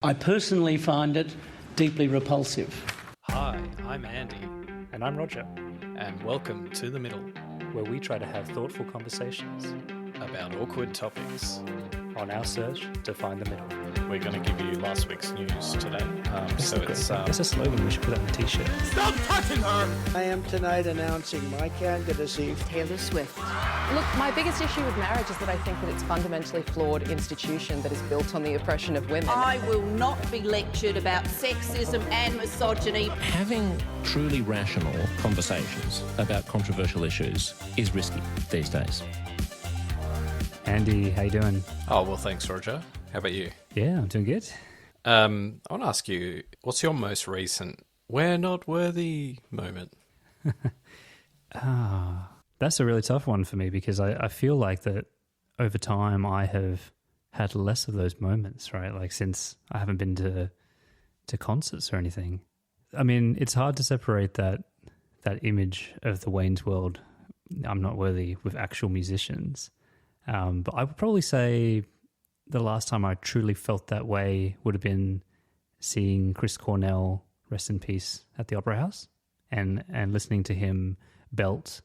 I personally find it deeply repulsive. Hi, I'm Andy. And I'm Roger, And welcome to The Middle, where we try to have thoughtful conversations about awkward topics. on our search to find the middle. We're going to give you last week's news today. That's a slogan we should put on a t-shirt. Stop touching her! I am tonight announcing my candidacy. Taylor Swift. Look, my biggest issue with marriage is that I think that it's a fundamentally flawed institution that is built on the oppression of women. I will not be lectured about sexism and misogyny. Having truly rational conversations about controversial issues is risky these days. Andy, how you doing? Oh, well, thanks, Roger. How about you? Yeah, I'm doing good. I want to ask you, what's your most recent "we're not worthy" moment? That's a really tough one for me because I feel like that over time I have had less of those moments, right? Like since I haven't been to concerts or anything. I mean, it's hard to separate that image of the Wayne's World, I'm not worthy, with actual musicians. But I would probably say the last time I truly felt that way would have been seeing Chris Cornell, rest in peace, at the Opera House and listening to him belt,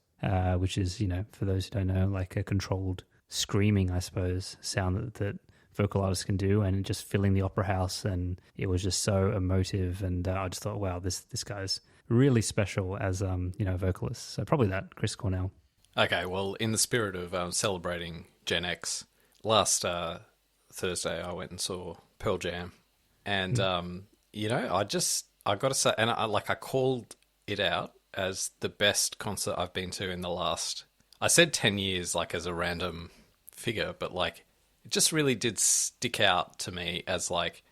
which is, you know, for those who don't know, like a controlled screaming, I suppose, sound that vocal artists can do, and just filling the Opera House. And it was just so emotive. And I just thought, wow, this guy's really special as, a vocalist. So probably that, Chris Cornell. Okay, well, in the spirit of celebrating Gen X, last Thursday I went and saw Pearl Jam, and I got to say, and I called it out as the best concert I've been to in the last. I said 10 years, like as a random figure, but like it just really did stick out to me as like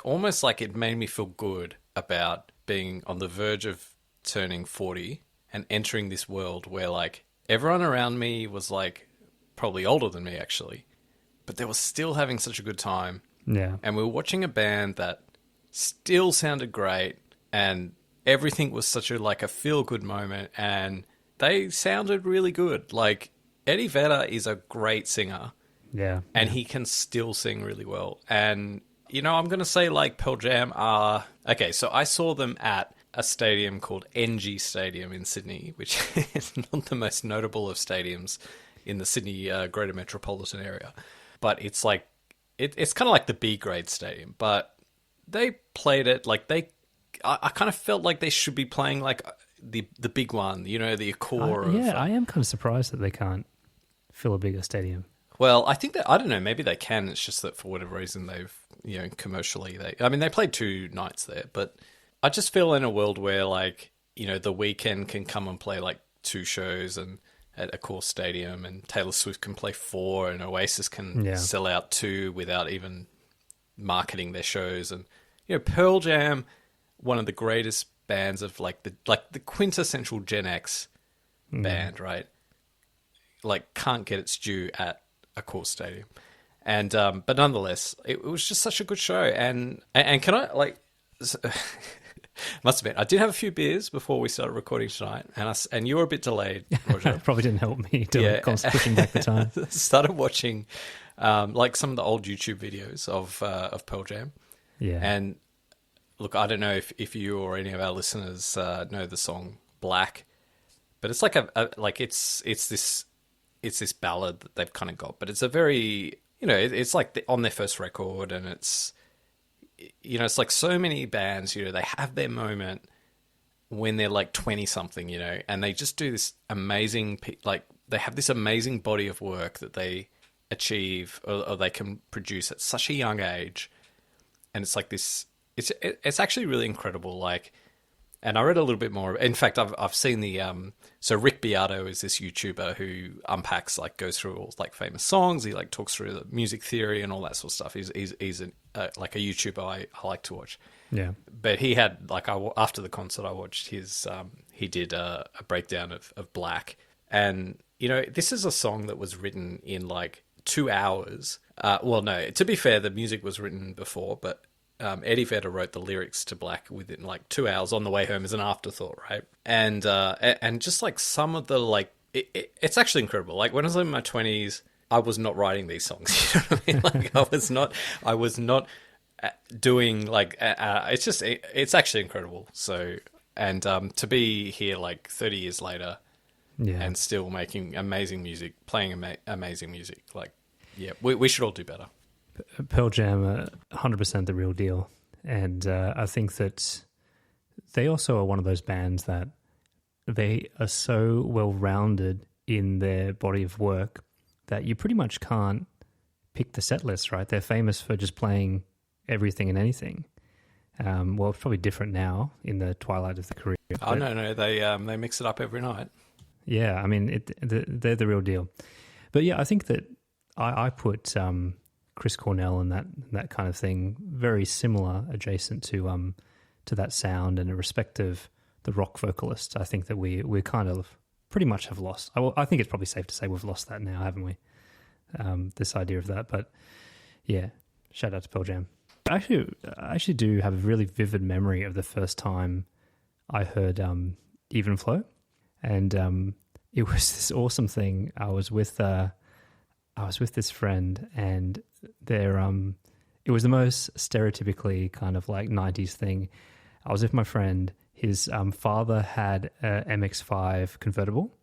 almost like it made me feel good about being on the verge of turning 40 and entering this world where like everyone around me was like probably older than me actually, but they were still having such a good time. Yeah. And we were watching a band that still sounded great, and everything was such a feel-good moment, and they sounded really good. Like Eddie Vedder is a great singer. Yeah. And he can still sing really well. And, I'm going to say like Pearl Jam are... Okay, so I saw them at a stadium called NG Stadium in Sydney, which is not the most notable of stadiums in the Sydney greater metropolitan area. But it's like, it's kind of like the B-grade stadium. But they played it like I kind of felt like they should be playing like the big one, the Accor. I am kind of surprised that they can't fill a bigger stadium. Well, I think that, I don't know, maybe they can. It's just that for whatever reason they've, commercially, they played 2 nights there, but I just feel in a world where like, The Weeknd can come and play like 2 shows and at Accor Stadium, and Taylor Swift can play 4, and Oasis can sell out 2 without even marketing their shows. And, Pearl Jam, one of the greatest bands of like the quintessential Gen X band, right? Like can't get its due at Accor Stadium. And but nonetheless, it was just such a good show. And can I like must admit, I did have a few beers before we started recording tonight, and you were a bit delayed, Roger. Probably didn't help me pushing back the time. Started watching like some of the old YouTube videos of Pearl Jam. Yeah. And look, I don't know if you or any of our listeners know the song Black, but it's like it's this ballad that they've kind of got, but it's a very, it's like on their first record, and it's like so many bands, they have their moment when they're like 20 something, and they just do this amazing, like they have this amazing body of work that they achieve or they can produce at such a young age. And it's like this, it's actually really incredible. Like, and I read a little bit more. In fact, I've seen the so Rick Beato is this YouTuber who unpacks, like, goes through all like famous songs. He like talks through the music theory and all that sort of stuff. He's like a YouTuber I like to watch. Yeah. But he had like after the concert I watched his he did a breakdown of Black, and this is a song that was written in like 2 hours. Well, no, to be fair, the music was written before, but Eddie Vedder wrote the lyrics to Black within like 2 hours on the way home as an afterthought, right? And just like some of the like, it's actually incredible. Like when I was in my 20s, I was not writing these songs. You know what I mean? Like I was not doing like it's actually incredible. So and to be here like 30 years later, and still making amazing music, playing amazing music, like we should all do better. Pearl Jam are 100% the real deal, and I think that they also are one of those bands that they are so well-rounded in their body of work that you pretty much can't pick the set list, right? They're famous for just playing everything and anything. Well, it's probably different now in the twilight of the career. Oh, no, they mix it up every night. Yeah, I mean, they're the real deal. But yeah, I think that I put Chris Cornell and that kind of thing very similar, adjacent to that sound and a respect of the rock vocalist. I think that we kind of pretty much have lost. I think it's probably safe to say we've lost that now, haven't we? This idea of that. But yeah, shout out to Pearl Jam. I actually do have a really vivid memory of the first time I heard Even Flow, and it was this awesome thing. I was with this friend, and it was the most stereotypically kind of like 90s thing. I was with my friend. His father had a MX-5 convertible,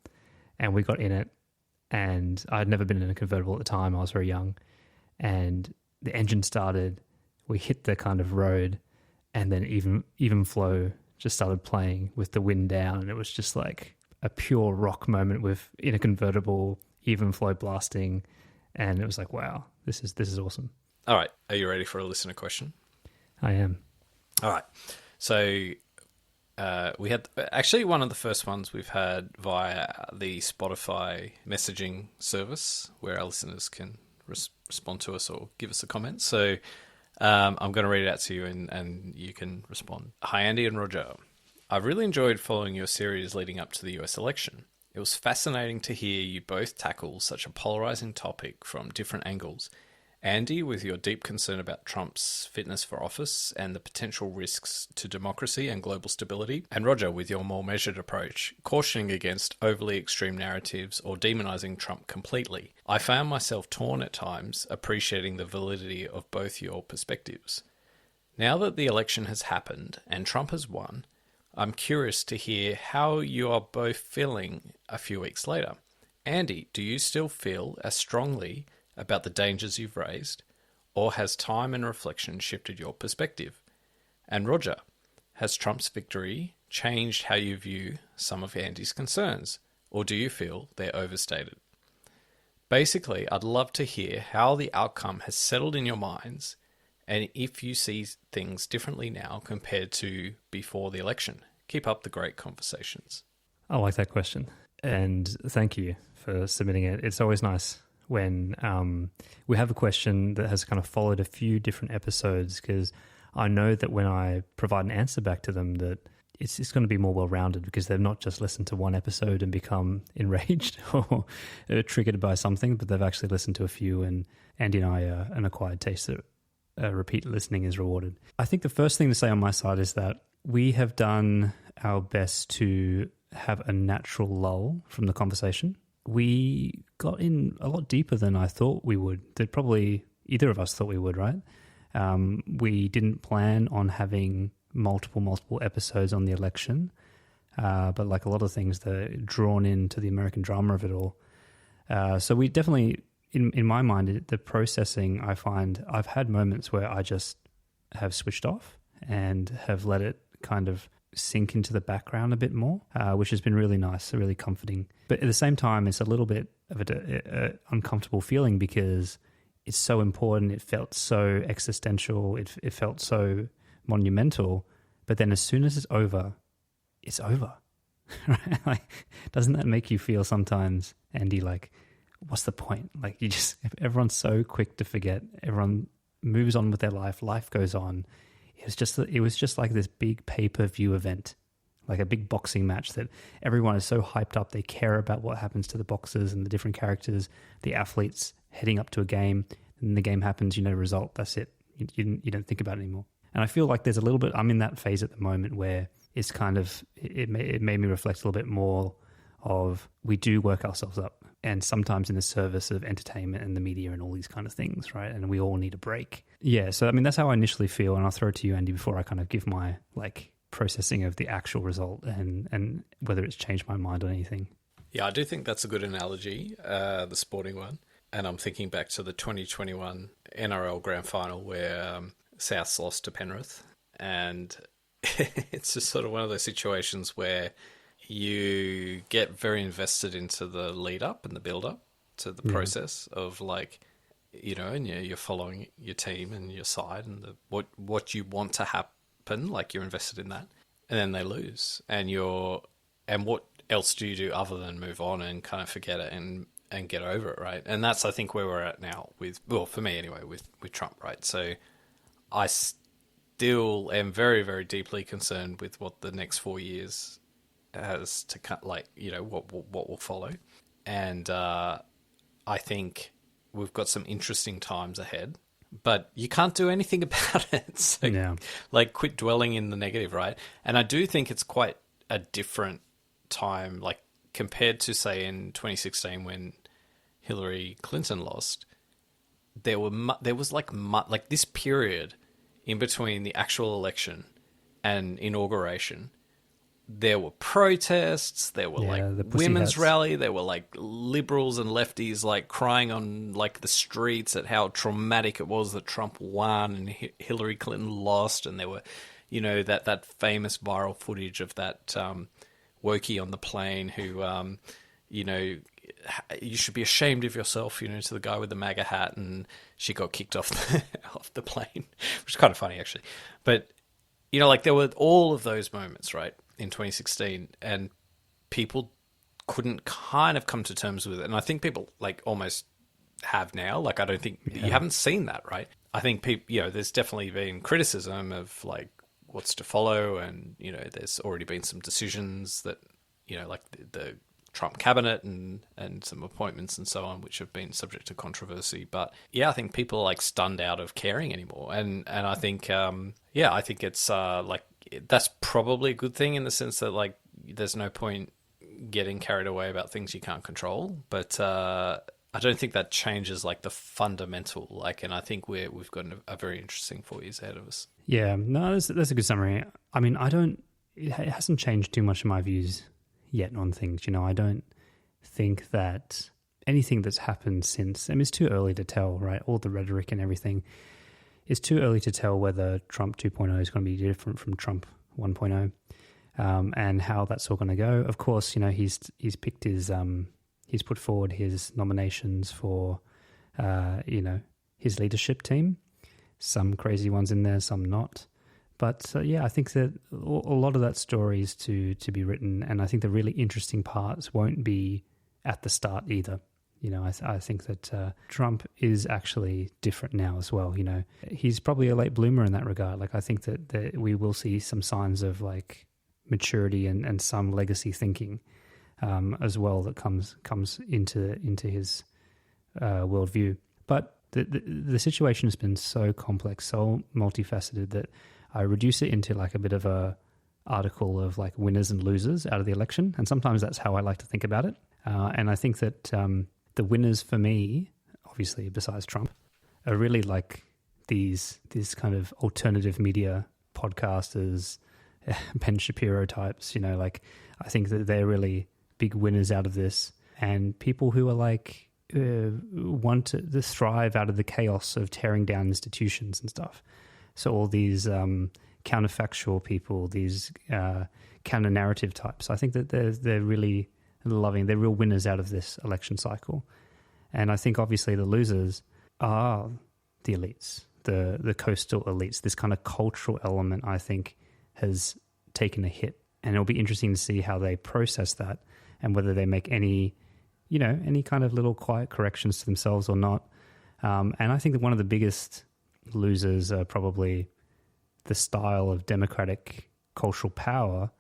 and we got in it, and I'd never been in a convertible at the time. I was very young, and the engine started. We hit the kind of road, and then Even Flow just started playing with the wind down, and it was just like a pure rock moment in a convertible, Even Flow blasting, and it was like, wow, this is awesome. All right, are you ready for a listener question? I am. All right, so we had actually one of the first ones we've had via the Spotify messaging service, where our listeners can respond to us or give us a comment. So I'm going to read it out to you, and you can respond. Hi, Andy and Roger. I've really enjoyed following your series leading up to the US election. It was fascinating to hear you both tackle such a polarizing topic from different angles. Andy, with your deep concern about Trump's fitness for office and the potential risks to democracy and global stability, and Roger, with your more measured approach, cautioning against overly extreme narratives or demonizing Trump completely. I found myself torn at times, appreciating the validity of both your perspectives. Now that the election has happened and Trump has won, I'm curious to hear how you are both feeling a few weeks later. Andy, do you still feel as strongly about the dangers you've raised, or has time and reflection shifted your perspective? And Roger, has Trump's victory changed how you view some of Andy's concerns, or do you feel they're overstated? Basically, I'd love to hear how the outcome has settled in your minds, and if you see things differently now compared to before the election. Keep up the great conversations. I like that question, and thank you for submitting it. It's always nice when we have a question that has kind of followed a few different episodes, because I know that when I provide an answer back to them, that it's going to be more well-rounded, because they've not just listened to one episode and become enraged or triggered by something, but they've actually listened to a few, and Andy and I are an acquired taste that repeat listening is rewarded. I think the first thing to say on my side is that we have done our best to have a natural lull from the conversation. We got in a lot deeper than I thought we would, that probably either of us thought we would, right? We didn't plan on having multiple episodes on the election, but like a lot of things, they're drawn into the American drama of it all. So we definitely, in my mind, the processing, I find I've had moments where I just have switched off and have let it kind of sink into the background a bit more, which has been really nice, really comforting. But at the same time, it's a little bit of an uncomfortable feeling, because it's so important. It felt so existential. It felt so monumental. But then as soon as it's over, it's over. Right? Like, doesn't that make you feel sometimes, Andy, like, what's the point? Like, everyone's so quick to forget. Everyone moves on with their life. Life goes on. It was just like this big pay-per-view event, like a big boxing match that everyone is so hyped up. They care about what happens to the boxers and the different characters, the athletes heading up to a game, and the game happens, you know, result, that's it. You don't think about it anymore. And I feel like there's a little bit, I'm in that phase at the moment where it's kind of, it made me reflect a little bit more of, we do work ourselves up. and sometimes in the service of entertainment and the media and all these kind of things, right? And we all need a break. Yeah, so I mean, that's how I initially feel, and I'll throw it to you, Andy, before I kind of give my like processing of the actual result and whether it's changed my mind on anything. Yeah, I do think that's a good analogy, the sporting one. And I'm thinking back to the 2021 NRL Grand Final where Souths lost to Penrith. And it's just sort of one of those situations where you get very invested into the lead up and the build up to the process of like, you know, and you're following your team and your side and what you want to happen, like you're invested in that. And then they lose. And what else do you do other than move on and kind of forget it and get over it, right? And that's, I think, where we're at now for me anyway, with Trump, right? So I still am very, very deeply concerned with what the next 4 years has to cut, like, you know, what will follow. And I think we've got some interesting times ahead, but you can't do anything about it. So, like, quit dwelling in the negative, right? And I do think it's quite a different time, like, compared to, say, in 2016 when Hillary Clinton lost. There was like this period in between the actual election and inauguration. There were protests, there were like women's rally, there were like liberals and lefties like crying on like the streets at how traumatic it was that Trump won and Hillary Clinton lost, and there were, you know, that famous viral footage of that wokey on the plane who, you know, you should be ashamed of yourself, you know, to the guy with the MAGA hat, and she got kicked off the plane, which is kind of funny actually. But, you know, like there were all of those moments, right, in 2016, and people couldn't kind of come to terms with it. And I think people like almost have now. Like, I don't think you haven't seen that, right? I think people, you know, there's definitely been criticism of like what's to follow, and, you know, there's already been some decisions that, you know, like the Trump cabinet and some appointments and so on, which have been subject to controversy. But yeah, I think people are like stunned out of caring anymore. And I think, I think it's like, that's probably a good thing in the sense that like, there's no point getting carried away about things you can't control. But I don't think that changes like the fundamental, like, and I think we've got a very interesting 4 years ahead of us. Yeah, no, that's a good summary. I mean, it hasn't changed too much in my views yet on things. You know, I don't think that anything that's happened since, I mean, it's too early to tell, right? All the rhetoric and everything, it's too early to tell whether Trump 2.0 is going to be different from Trump 1.0, and how that's all going to go. Of course, you know, he's picked he's put forward his nominations for, you know, his leadership team. Some crazy ones in there, some not. But I think that a lot of that story is to be written, and I think the really interesting parts won't be at the start either. You know, I think that Trump is actually different now as well. You know, he's probably a late bloomer in that regard. Like, I think that we will see some signs of like maturity and some legacy thinking as well that comes into his worldview. But the situation has been so complex, so multifaceted that I reduce it into like a bit of a article of like winners and losers out of the election. And sometimes that's how I like to think about it. And I think that the winners for me, obviously besides Trump, are really like these kind of alternative media podcasters, Ben Shapiro types, you know, like I think that they're really big winners out of this. And people who are like, want to thrive out of the chaos of tearing down institutions and stuff. So all these counterfactual people, these counter-narrative types, I think that they're really loving, they're real winners out of this election cycle. And I think obviously the losers are the elites, the coastal elites. This kind of cultural element, I think, has taken a hit. And it'll be interesting to see how they process that and whether they make any kind of little quiet corrections to themselves or not. And I think that one of the biggest losers are probably the style of democratic cultural power,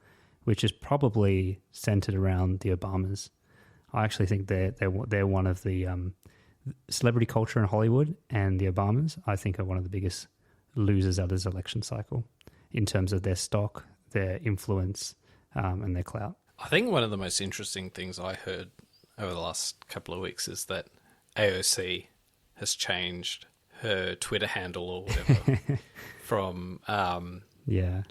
which is probably centered around the Obamas. I actually think they're one of the celebrity culture in Hollywood, and the Obamas, I think, are one of the biggest losers out of this election cycle in terms of their stock, their influence, and their clout. I think one of the most interesting things I heard over the last couple of weeks is that AOC has changed her Twitter handle or whatever from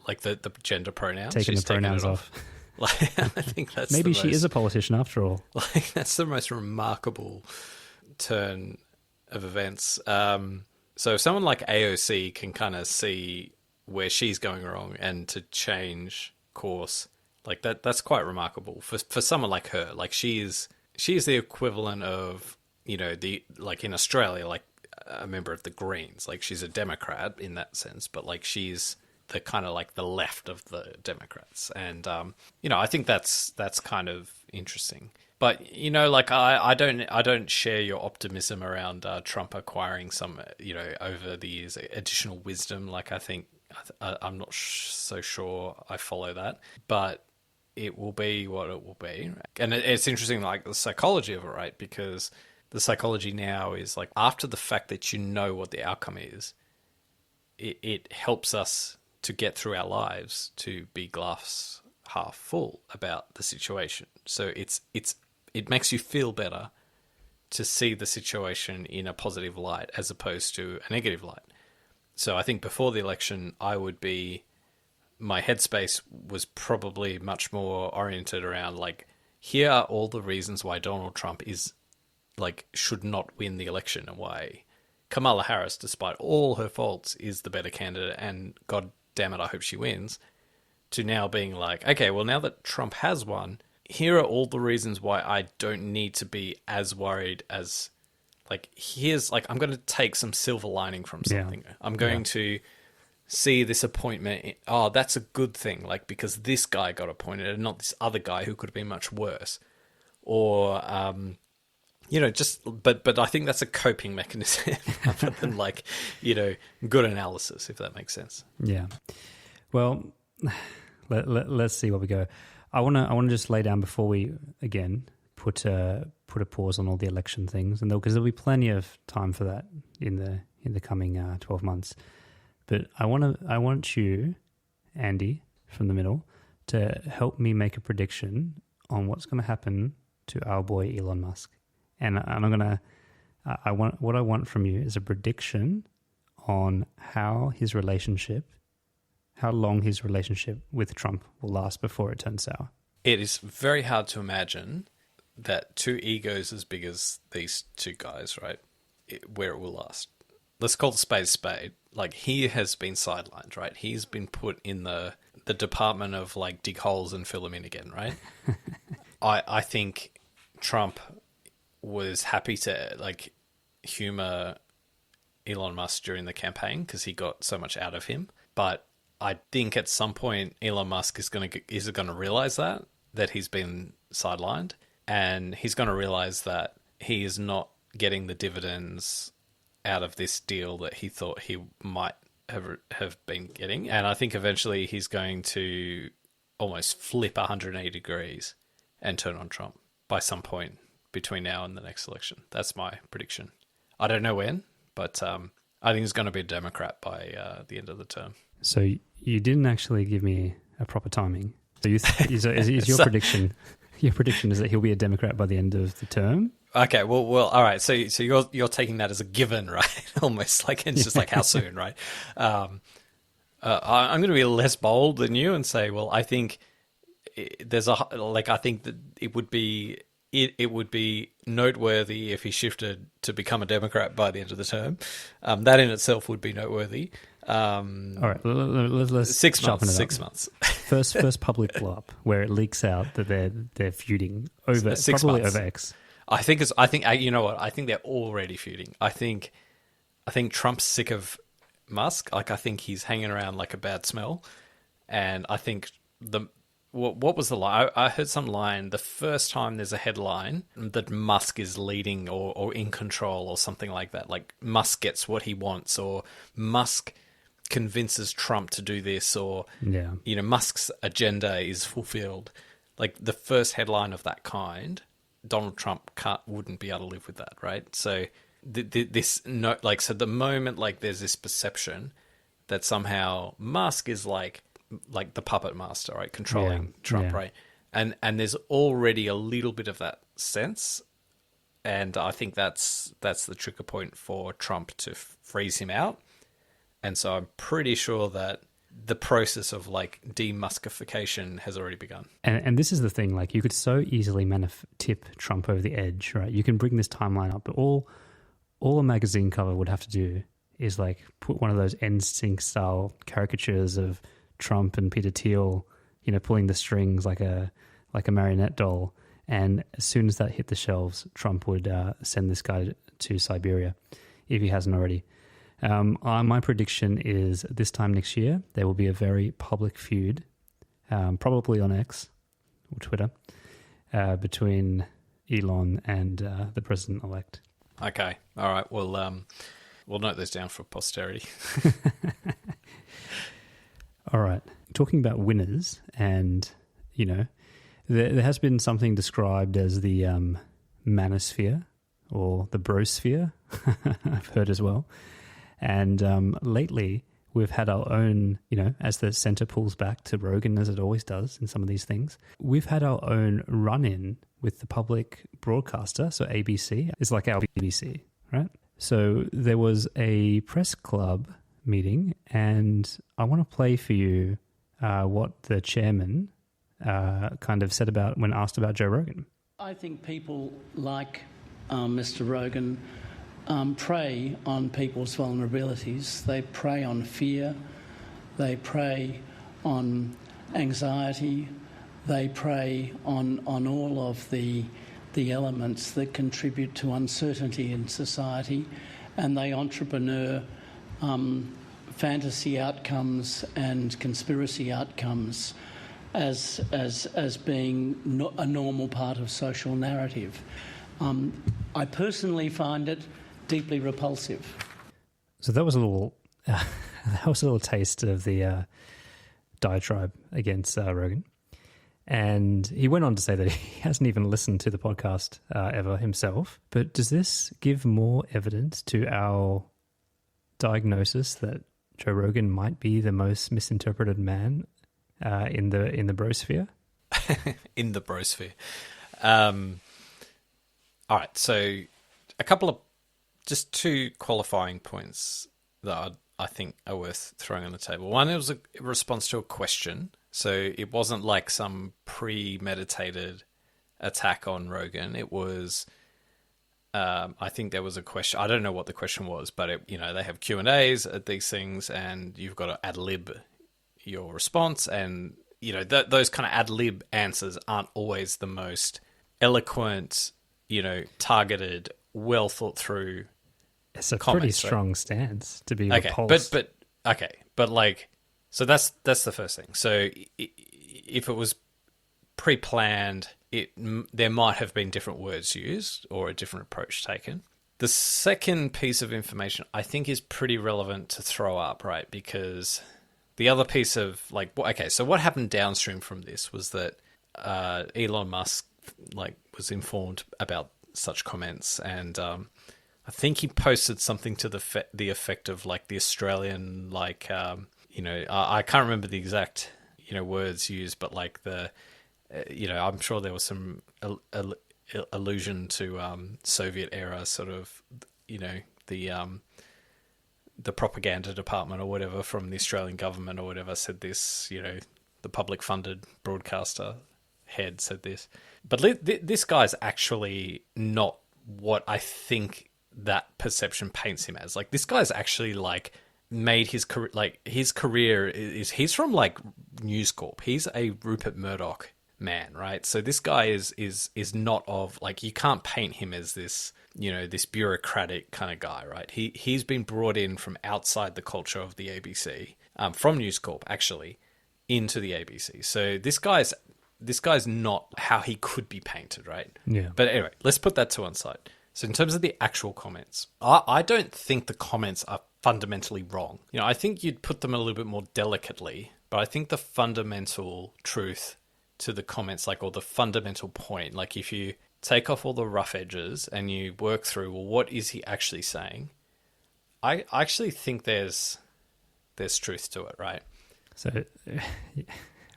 like the gender pronouns. Taking the pronouns off. Like, I think that's maybe she is a politician after all. Like, that's the most remarkable turn of events. So someone like AOC can kind of see where she's going wrong and to change course, like that's quite remarkable for someone like her. Like she is the equivalent of, you know, the, like in Australia, like a member of the Greens. Like she's a Democrat in that sense, but like she's the kind of like the left of the Democrats. And, you know, I think that's kind of interesting. But, you know, like I don't share your optimism around Trump acquiring some, you know, over the years, additional wisdom. Like I think I'm not so sure I follow that, but it will be what it will be. And it's interesting, like the psychology of it, right? Because the psychology now is like after the fact that you know what the outcome is, it helps us to get through our lives to be glass half full about the situation. So it makes you feel better to see the situation in a positive light as opposed to a negative light. So I think before the election, my headspace was probably much more oriented around like, here are all the reasons why Donald Trump is like should not win the election and why Kamala Harris, despite all her faults, is the better candidate, and God damn it, I hope she wins. To now being like, okay, well, now that Trump has won, here are all the reasons why I don't need to be as worried as, like, here's, like, I'm going to take some silver lining from something. Yeah. I'm going to see this appointment. Oh, that's a good thing, like, because this guy got appointed and not this other guy who could have been much worse. Or, you know, just, but I think that's a coping mechanism rather than, like, you know, good analysis, if that makes sense. Yeah. Well, let's see where we go. I want to just lay down before we again put a pause on all the election things, and because there'll be plenty of time for that in the coming 12 months. But I want you, Andy, from the middle, to help me make a prediction on what's going to happen to our boy Elon Musk, and what I want from you is a prediction on how long his relationship with Trump will last before it turns sour. It is very hard to imagine that two egos as big as these two guys, right, where it will last. Let's call the spade. Like, he has been sidelined, right? He's been put in the department of, like, dig holes and fill them in again, right? I think Trump was happy to, like, humor Elon Musk during the campaign because he got so much out of him. But I think at some point Elon Musk is going to realize that he's been sidelined, and he's going to realize that he is not getting the dividends out of this deal that he thought he might have been getting. And I think eventually he's going to almost flip 180 degrees and turn on Trump by some point between now and the next election. That's my prediction. I don't know when, but I think he's going to be a Democrat by the end of the term. So you didn't actually give me a proper timing. So is your prediction? Your prediction is that he'll be a Democrat by the end of the term? Okay, well, all right. So you're taking that as a given, right? Almost like it's just like how soon, right? I'm going to be less bold than you and say, well, I think I think that it would be noteworthy if he shifted to become a Democrat by the end of the term. That in itself would be noteworthy. All right, let's 6 months. it up. 6 months. First public blow up where it leaks out that they're feuding over 6 probably months. over X. I think you know what? I think they're already feuding. I think Trump's sick of Musk. Like, I think he's hanging around like a bad smell, and I think what was the line? I heard some line the first time there's a headline that Musk is leading or in control or something like that. Like, Musk gets what he wants, or Musk convinces Trump to do this, or you know, Musk's agenda is fulfilled. Like, the first headline of that kind, Donald Trump wouldn't be able to live with that, right? So so the moment, like, there's this perception that somehow Musk is like the puppet master, right, controlling Trump, right? And there's already a little bit of that sense. And I think that's the trigger point for Trump to freeze him out. And so I'm pretty sure that the process of like demuskification has already begun. And this is the thing, like you could so easily tip Trump over the edge, right? You can bring this timeline up, but all a magazine cover would have to do is like put one of those NSYNC style caricatures of Trump and Peter Thiel, pulling the strings like a marionette doll. And as soon as that hit the shelves, Trump would send this guy to Siberia, if he hasn't already. My prediction is this time next year, there will be a very public feud, probably on X or Twitter, between Elon and the president-elect. Okay. All right. We'll note those down for posterity. All right. Talking about winners, and, there has been something described as the manosphere or the brosphere, I've heard as well. And lately, we've had our own, as the center pulls back to Rogan, as it always does in some of these things, we've had our own run-in with the public broadcaster. So ABC is like our BBC, right? So there was a press club meeting, and I want to play for you what the chairman kind of said about when asked about Joe Rogan. I think people like Mr. Rogan prey on people's vulnerabilities. They prey on fear. They prey on anxiety. They prey on all of the elements that contribute to uncertainty in society, and they entrepreneur fantasy outcomes and conspiracy outcomes as being a normal part of social narrative. I personally find it deeply repulsive. So that was a little taste of the diatribe against Rogan. And he went on to say that he hasn't even listened to the podcast ever himself. But does this give more evidence to our diagnosis that Joe Rogan might be the most misinterpreted man in the brosphere? In the brosphere. All right, so a couple of just two qualifying points that I think are worth throwing on the table. One, it was a response to a question. So it wasn't like some premeditated attack on Rogan. It was, I think there was a question. I don't know what the question was, but they have Q&As at these things, and you've got to ad lib your response. And those kind of ad lib answers aren't always the most eloquent, targeted, well thought through. It's a comments, pretty strong right? stance to be okay, repulsed. but like, so that's the first thing. So if it was pre-planned, there might have been different words used or a different approach taken. The second piece of information I think is pretty relevant to throw up, right? Because the other piece of so what happened downstream from this was that Elon Musk was informed about such comments, and I think he posted something to the effect of the Australian I can't remember the exact words used, but I'm sure there was some allusion to Soviet era sort of the propaganda department or whatever from the Australian government or whatever said this. The public funded broadcaster head said this, but this guy's actually not what I think that perception paints him as. This guy's actually made his career, his career is he's from News Corp. He's a Rupert Murdoch man, right? So this guy is not of you can't paint him as this this bureaucratic kind of guy, right? He's been brought in from outside the culture of the ABC, from News Corp actually, into the ABC. So this guy's not how he could be painted, right? Yeah. But anyway, let's put that to one side. So in terms of the actual comments, I don't think the comments are fundamentally wrong. I think you'd put them a little bit more delicately, but I think the fundamental truth to the comments, or the fundamental point, if you take off all the rough edges and you work through, well, what is he actually saying? I actually think there's truth to it, right? So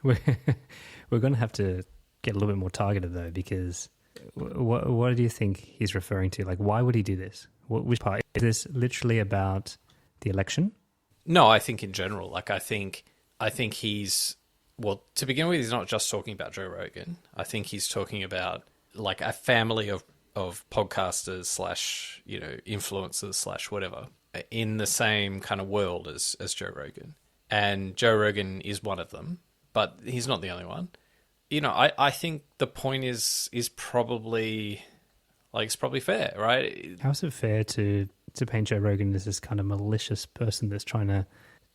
we're going to have to get a little bit more targeted though, because What do you think he's referring to? Like, why would he do this? Which part? Is this literally about the election? No, I think in general. Like, I think he's, well, to begin with, he's not just talking about Joe Rogan. I think he's talking about like a family of podcasters / influencers / whatever in the same kind of world as Joe Rogan. And Joe Rogan is one of them, but he's not the only one. I think the point is probably, like, it's probably fair, right? How is it fair to paint Joe Rogan as this kind of malicious person that's trying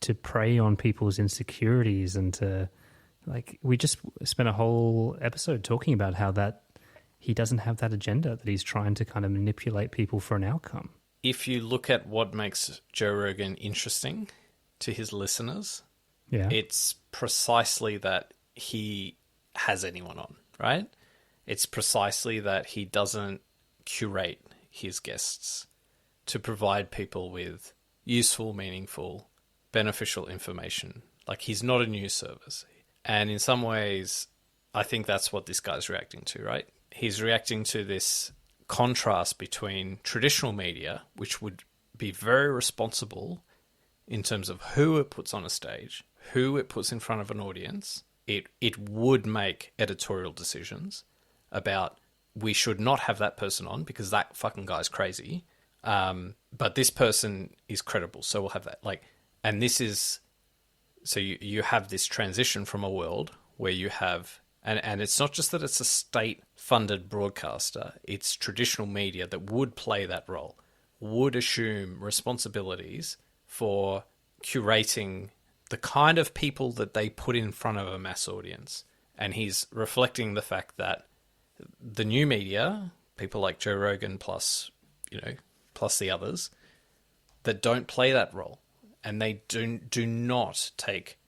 to prey on people's insecurities and to, like, we just spent a whole episode talking about how that he doesn't have that agenda, that he's trying to kind of manipulate people for an outcome. If you look at what makes Joe Rogan interesting to his listeners, it's precisely that he has anyone on, right? It's precisely that he doesn't curate his guests to provide people with useful, meaningful, beneficial information. Like, he's not a news service. And in some ways, I think that's what this guy's reacting to, right? He's reacting to this contrast between traditional media, which would be very responsible in terms of who it puts on a stage, who it puts in front of an audience. It would make editorial decisions about, we should not have that person on because that fucking guy's crazy. But this person is credible, so we'll have that. Like, and this is, so you have this transition from a world where you have, and it's not just that it's a state-funded broadcaster, it's traditional media that would play that role, would assume responsibilities for curating the kind of people that they put in front of a mass audience. And he's reflecting the fact that the new media, people like Joe Rogan plus the others, that don't play that role, and they do not take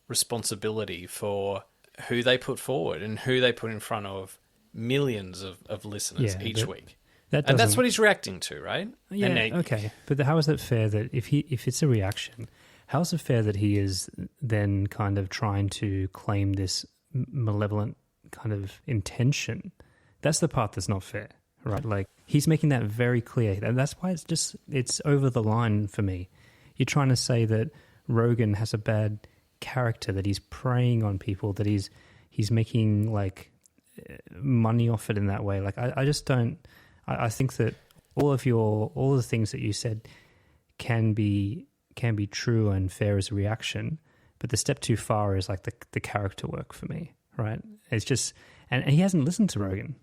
responsibility for who they put forward and who they put in front of millions of listeners each week. And that's what he's reacting to, right? Yeah, okay. But how is it fair that if it's a reaction, how is it fair that he is then kind of trying to claim this malevolent kind of intention? That's the part that's not fair, right? Like, he's making that very clear, and that's why it's over the line for me. You're trying to say that Rogan has a bad character, that he's preying on people, that he's making like money off it in that way. Like, I just don't. I think that all of the things that you said can be true and fair as a reaction, but the step too far is like the character work for me, right? It's just, and he hasn't listened to Rogan,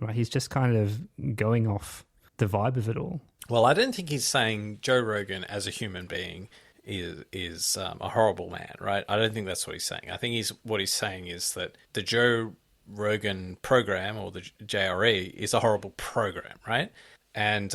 right? He's just kind of going off the vibe of it all. Well, I don't think he's saying Joe Rogan as a human being is a horrible man, right? I don't think that's what he's saying. I think what he's saying is that the Joe Rogan program, or the JRE, is a horrible program, right? And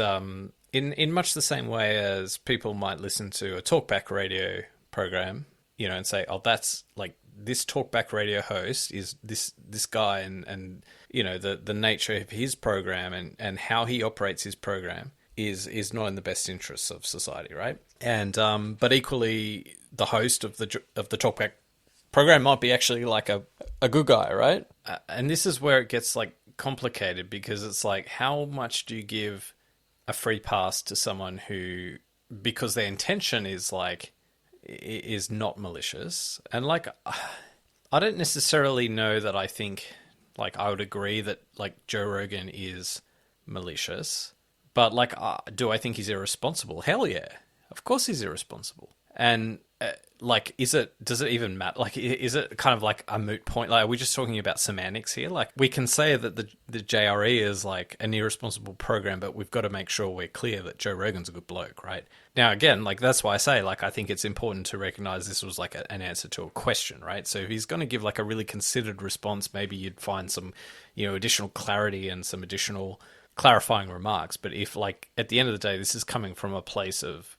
in much the same way as people might listen to a talkback radio program, and say, oh, that's like, this talkback radio host is this guy, and the nature of his program and how he operates his program is not in the best interests of society, right? And but equally, the host of the talkback program might be actually like a good guy, right? And this is where it gets like complicated, because it's like, how much do you give a free pass to someone who, because their intention is not malicious? And like, I don't necessarily know that I think, like, I would agree that like Joe Rogan is malicious, but like, do I think he's irresponsible? Hell yeah, of course he's irresponsible. And like, does it even matter? Like, is it kind of like a moot point? Like, are we just talking about semantics here? Like, we can say that the JRE is like an irresponsible program, but we've got to make sure we're clear that Joe Rogan's a good bloke, right? Now, again, like, that's why I say, like, I think it's important to recognize this was like an answer to a question, right? So if he's going to give like a really considered response, maybe you'd find some, additional clarity and some additional clarifying remarks. But if, like, at the end of the day, this is coming from a place of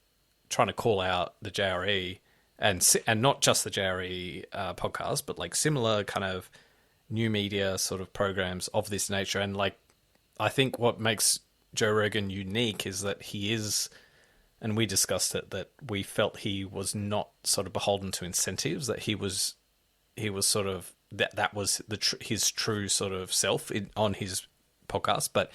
trying to call out the JRE, and not just the JRE podcast, but like similar kind of new media sort of programs of this nature. And like, I think what makes Joe Rogan unique is that he is, and we discussed it, that we felt he was not sort of beholden to incentives, that he was sort of, that was his true sort of self on his podcasts, but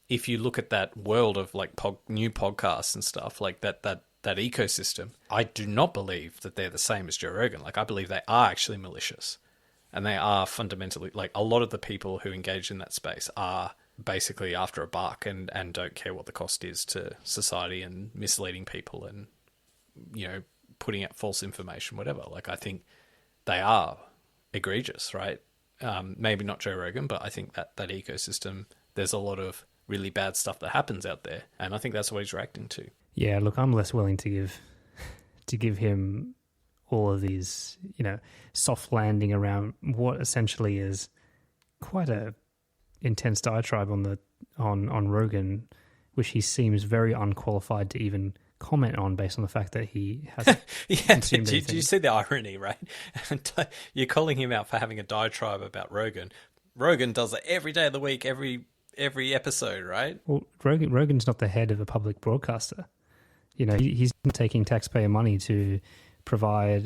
if you look at that world of like new podcasts and stuff, like that ecosystem, I do not believe that they're the same as Joe Rogan. Like, I believe they are actually malicious, and they are fundamentally, like, a lot of the people who engage in that space are basically after a buck and don't care what the cost is to society, and misleading people and, you know, putting out false information, whatever. Like, I think they are egregious, right? Maybe not Joe Rogan, but I think that ecosystem, there's a lot of really bad stuff that happens out there, and I think that's what he's reacting to. Yeah, look, I'm less willing to give him all of these, you know, soft landing around what essentially is quite a intense diatribe on Rogan, which he seems very unqualified to even comment on based on the fact that he has consumed do anything. you see the irony, right? You're calling him out for having a diatribe about Rogan. Rogan does it every day of the week, every episode, right? Well, Rogan's not the head of a public broadcaster. You know, he's taking taxpayer money to provide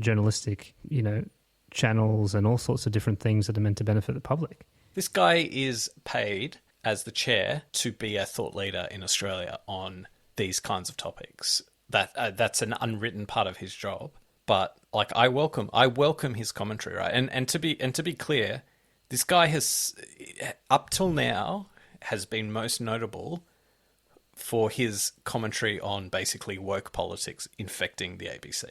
journalistic, you know, channels and all sorts of different things that are meant to benefit the public. This guy is paid as the chair to be a thought leader in Australia on these kinds of topics. That's an unwritten part of his job. But like, I welcome his commentary, right? And to be clear, this guy has, up till now, has been most notable for his commentary on basically woke politics infecting the ABC.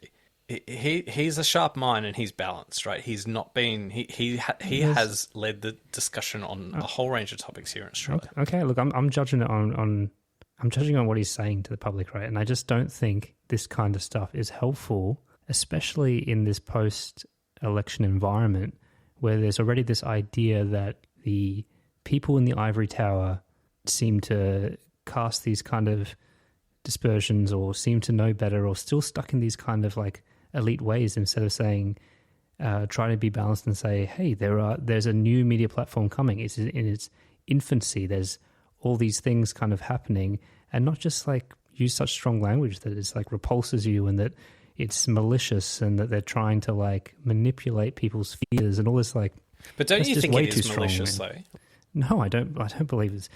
He's a sharp mind and he's balanced, right? He's not been he has led the discussion on a whole range of topics here in Australia. Okay, look, I'm judging it on what he's saying to the public, right? And I just don't think this kind of stuff is helpful, especially in this post-election environment where there's already this idea that the people in the ivory tower seem to cast these kind of dispersions or seem to know better, or still stuck in these kind of like elite ways, instead of saying, trying to be balanced and say, hey, there's a new media platform coming. It's in its infancy. There's all these things kind of happening, and not just like use such strong language that it's like repulses you and that it's malicious and that they're trying to like manipulate people's fears and all this like. But don't you think way it is too malicious strong, though? No, I don't believe it's.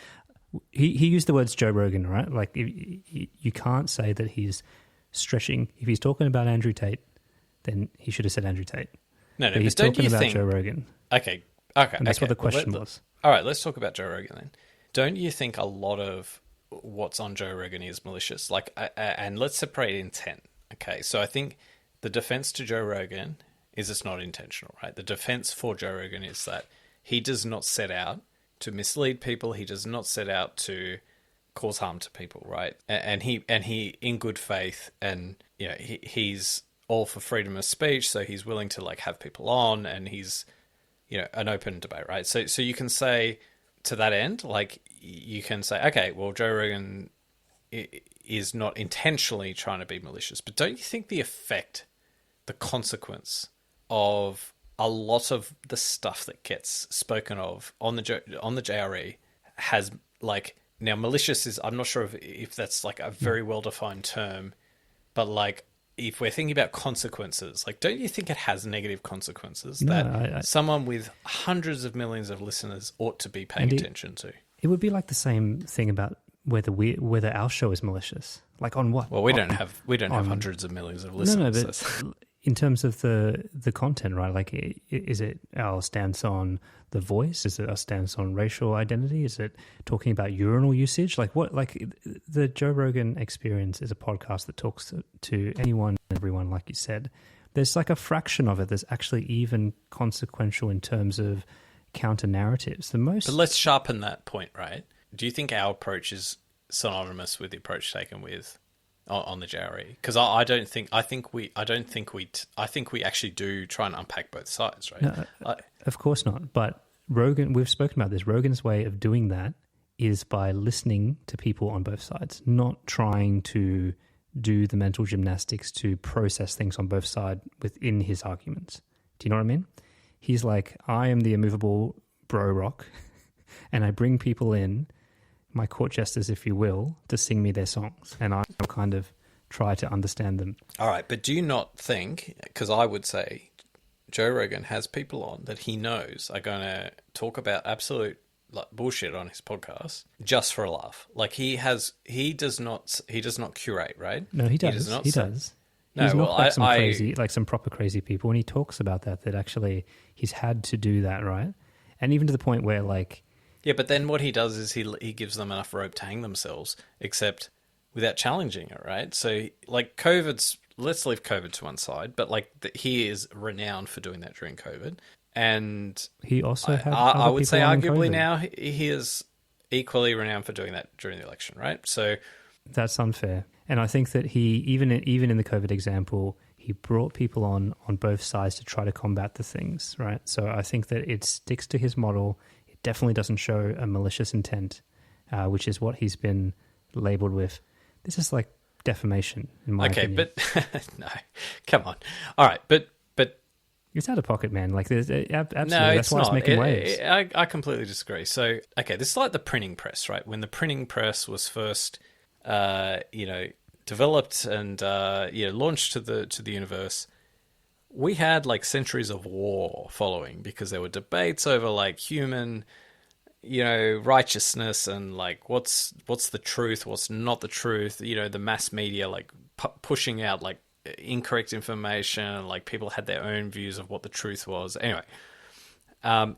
He used the words Joe Rogan, right? Like, you can't say that he's stretching. If he's talking about Andrew Tate, then he should have said Andrew Tate. No, but he's don't talking you about think Joe Rogan. Okay, And that's okay. what the question was. All right, let's talk about Joe Rogan then. Don't you think a lot of what's on Joe Rogan is malicious? Like, and let's separate intent. Okay, so I think the defense to Joe Rogan is it's not intentional, right? The defense for Joe Rogan is that he does not set out to mislead people. He does not set out to cause harm to people, right? And he in good faith, and you know, he's all for freedom of speech, so he's willing to like have people on, and he's, you know, an open debate, right? So you can say to that end, like, you can say, okay, well, Joe Rogan is not intentionally trying to be malicious, but don't you think the effect, the consequence of a lot of the stuff that gets spoken of on the JRE has, like, now malicious is, I'm not sure if that's like a very well-defined term, but like, if we're thinking about consequences, like, don't you think it has negative consequences that someone with hundreds of millions of listeners ought to be paying attention to? It would be like the same thing about whether our show is malicious. Like, on what? Well, we don't have hundreds of millions of listeners. No, but in terms of the content, right? Like, is it our stance on the voice? Is it our stance on racial identity? Is it talking about urinal usage? Like, what? Like, the Joe Rogan Experience is a podcast that talks to anyone and everyone, like you said. There's like a fraction of it that's actually even consequential in terms of counter narratives. But let's sharpen that point, right? Do you think our approach is synonymous with the approach taken with on the JRE? Because I think we actually do try and unpack both sides, right? No, of course not. But Rogan, we've spoken about this. Rogan's way of doing that is by listening to people on both sides, not trying to do the mental gymnastics to process things on both sides within his arguments. Do you know what I mean? He's like, I am the immovable bro rock, and I bring people in, my court jesters, if you will, to sing me their songs, and I kind of try to understand them. All right, but do you not think, because I would say Joe Rogan has people on that he knows are going to talk about absolute like bullshit on his podcast just for a laugh. Like he does not curate, right? No, he does. He does. He's knocked back some crazy, like some proper crazy people, and he talks about that actually he's had to do that, right? And even to the point where, like, yeah, but then what he does is he gives them enough rope to hang themselves, except without challenging it, right? So, like, let's leave COVID to one side, but like he is renowned for doing that during COVID, and he also had. I would say, arguably COVID. now he is equally renowned for doing that during the election, right? So that's unfair. And I think that he, even in the COVID example, he brought people on both sides to try to combat the things, right? So I think that it sticks to his model. It definitely doesn't show a malicious intent, which is what he's been labeled with. This is like defamation, in my opinion. But no, come on. All right, but it's out of pocket, man. Like, there's absolutely. No, that's why it's making waves. I completely disagree. So, okay, this is like the printing press, right? When the printing press was first, developed and launched to the universe, we had like centuries of war following because there were debates over like human, righteousness and like what's the truth, what's not the truth. The mass media like pushing out like incorrect information, like people had their own views of what the truth was. Anyway,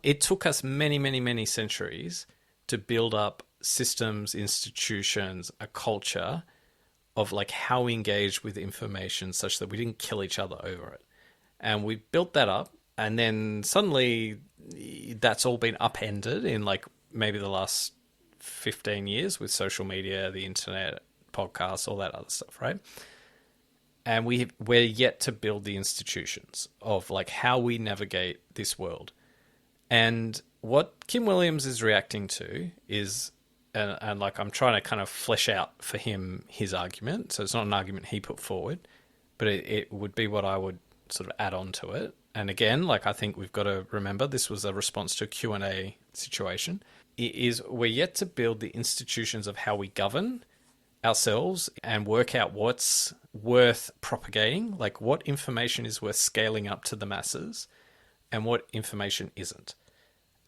it took us many, many, many centuries to build up systems, institutions, a culture of like how we engage with information such that we didn't kill each other over it. And we built that up, and then suddenly that's all been upended in like maybe the last 15 years with social media, the internet, podcasts, all that other stuff, right? And we're yet to build the institutions of like how we navigate this world. And what Kim Williams is reacting to is, and like I'm trying to kind of flesh out for him his argument. So it's not an argument he put forward, but it would be what I would sort of add on to it. And again, like I think we've got to remember this was a response to a Q&A situation. It is we're yet to build the institutions of how we govern ourselves and work out what's worth propagating, like what information is worth scaling up to the masses and what information isn't.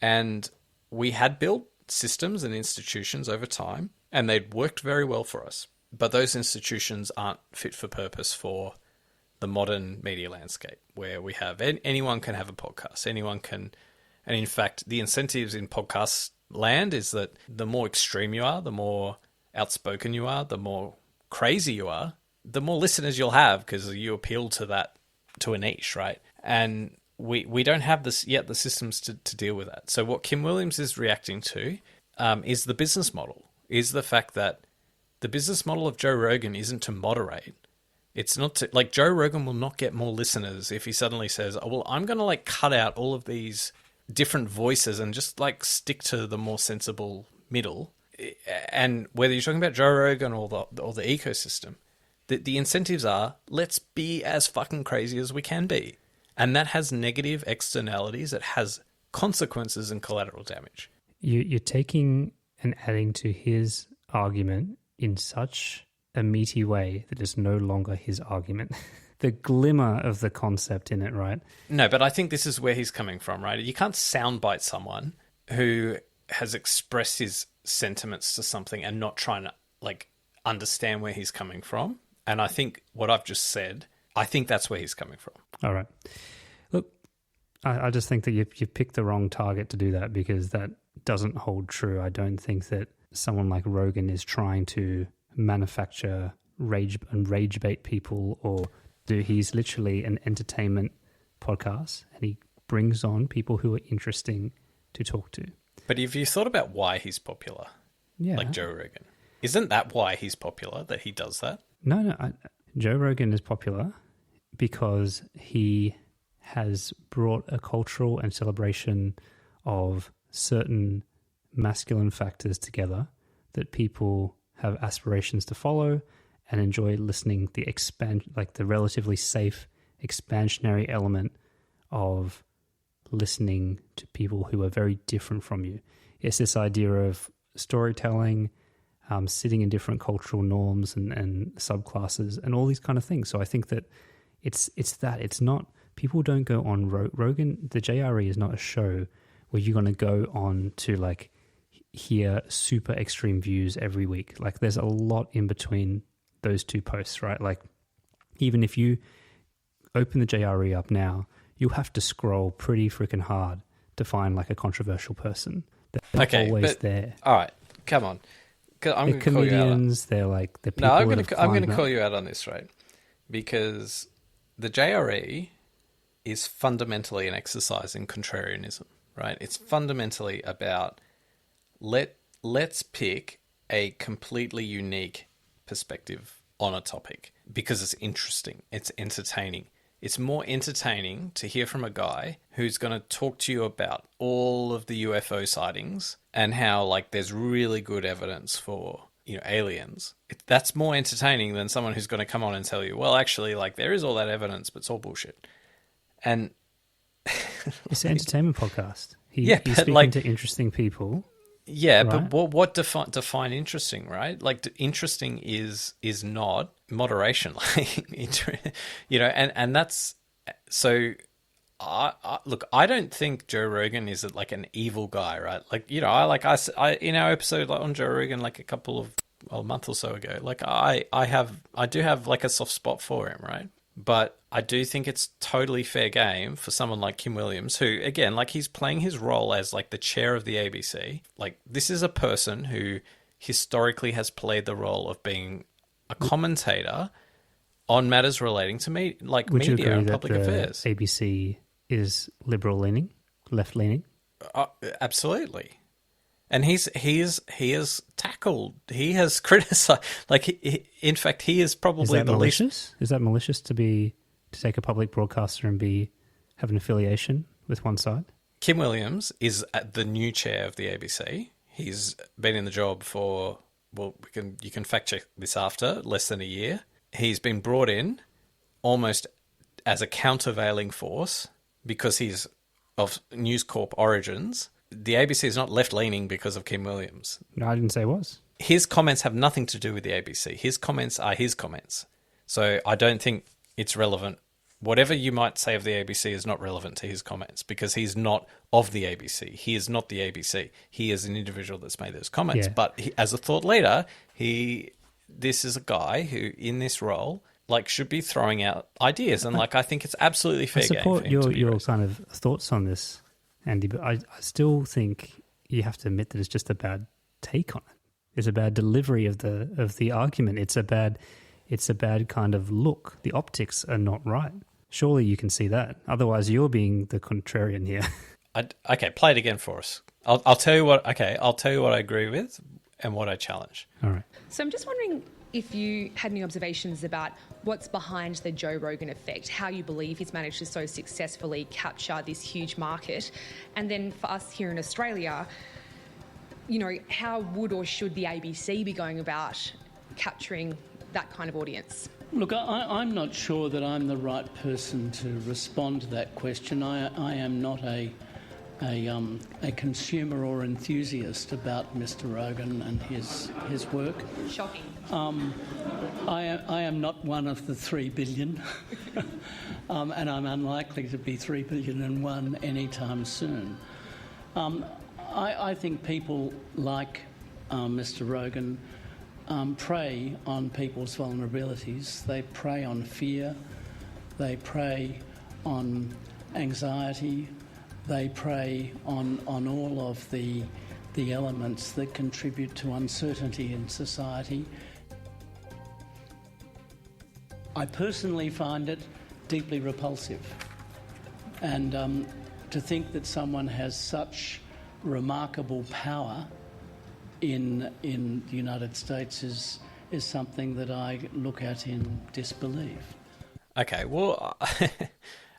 And we had built systems and institutions over time, and they'd worked very well for us. But those institutions aren't fit for purpose for the modern media landscape, where we have anyone can have a podcast, anyone can, and in fact, the incentives in podcast land is that the more extreme you are, the more outspoken you are, the more crazy you are, the more listeners you'll have because you appeal to a niche, right? And we don't have this yet, the systems to deal with that. So what Kim Williams is reacting to is the business model, is the fact that the business model of Joe Rogan isn't to moderate. It's not to, like, Joe Rogan will not get more listeners if he suddenly says, oh, well, I'm going to like cut out all of these different voices and just like stick to the more sensible middle. And whether you're talking about Joe Rogan or the ecosystem, the incentives are, let's be as fucking crazy as we can be. And that has negative externalities. It has consequences and collateral damage. You're taking and adding to his argument in such a meaty way that is no longer his argument. The glimmer of the concept in it, right? No, but I think this is where he's coming from, right? You can't soundbite someone who has expressed his sentiments to something and not trying to like understand where he's coming from. And I think what I've just said, I think that's where he's coming from. All right. Look, I just think that you picked the wrong target to do that, because that doesn't hold true. I don't think that someone like Rogan is trying to manufacture rage bait people, or he's literally an entertainment podcast, and he brings on people who are interesting to talk to. But if you thought about why he's popular, like Joe Rogan, isn't that why he's popular, that he does that? No. Joe Rogan is popular because he has brought a cultural and celebration of certain masculine factors together that people have aspirations to follow and enjoy listening. The relatively safe expansionary element of listening to people who are very different from you. It's this idea of storytelling, sitting in different cultural norms and subclasses and all these kind of things. So I think that it's not, people don't go on Rogan. The JRE is not a show where you're going to go on to like hear super extreme views every week. Like there's a lot in between those two posts, right? Like even if you open the JRE up now, you'll have to scroll pretty freaking hard to find like a controversial person. They're always there. All right, come on. I'm They're comedians. They're like the people. No, I'm going to call you out on this, right? Because the JRE is fundamentally an exercise in contrarianism, right? It's fundamentally about let's pick a completely unique perspective on a topic because it's interesting, it's entertaining. It's more entertaining to hear from a guy who's going to talk to you about all of the UFO sightings and how like there's really good evidence for, you know, aliens. That's more entertaining than someone who's going to come on and tell you, well, actually, like there is all that evidence, but it's all bullshit. And it's an entertainment podcast. He's speaking like, to interesting people. Yeah, right? but what define interesting, right? Like interesting is not moderation, like you know, and that's so. Look, I don't think Joe Rogan is like an evil guy, right? Like, you know, I in our episode on Joe Rogan, like a month or so ago, like I do have like a soft spot for him, right? But I do think it's totally fair game for someone like Kim Williams, who, again, like he's playing his role as like the chair of the ABC. Like this is a person who historically has played the role of being a commentator on matters relating to Would you media agree and that public the affairs. ABC is liberal leaning, left leaning? Absolutely. And he has tackled, he has criticized, like in fact, he is probably Is that the malicious? least. Is that malicious to take a public broadcaster and have an affiliation with one side? Kim Williams is the new chair of the ABC. He's been in the job for, well, you can fact check this after, less than a year. He's been brought in almost as a countervailing force because he's of News Corp origins. The ABC is not left-leaning because of Kim Williams. No, I didn't say it was. His comments have nothing to do with the ABC. His comments are his comments. So I don't think it's relevant. Whatever you might say of the ABC is not relevant to his comments because he's not of the ABC. He is not the ABC. He is an individual that's made those comments. Yeah. But as a thought leader, this is a guy who, in this role, like should be throwing out ideas. And like I think it's absolutely fair game for him to be your raised. kind of thoughts on this, Andy, but I still think you have to admit that it's just a bad take on it. It's a bad delivery of the argument. It's a bad kind of look. The optics are not right. Surely you can see that. Otherwise, you're being the contrarian here. Okay, play it again for us. I'll tell you what. Okay, I'll tell you what I agree with and what I challenge. All right. So I'm just wondering if you had any observations about what's behind the Joe Rogan effect, how you believe he's managed to so successfully capture this huge market, and then for us here in Australia, you know, how would or should the ABC be going about capturing that kind of audience? Look, I'm not sure that I'm the right person to respond to that question. I am not a consumer or enthusiast about Mr. Rogan and his work. Shocking. I am not one of the 3 billion, and I'm unlikely to be 3 billion and one anytime soon. I think people like Mr. Rogan prey on people's vulnerabilities. They prey on fear. They prey on anxiety. They prey on all of the elements that contribute to uncertainty in society. I personally find it deeply repulsive. And to think that someone has such remarkable power in the United States is something that I look at in disbelief. Okay, well,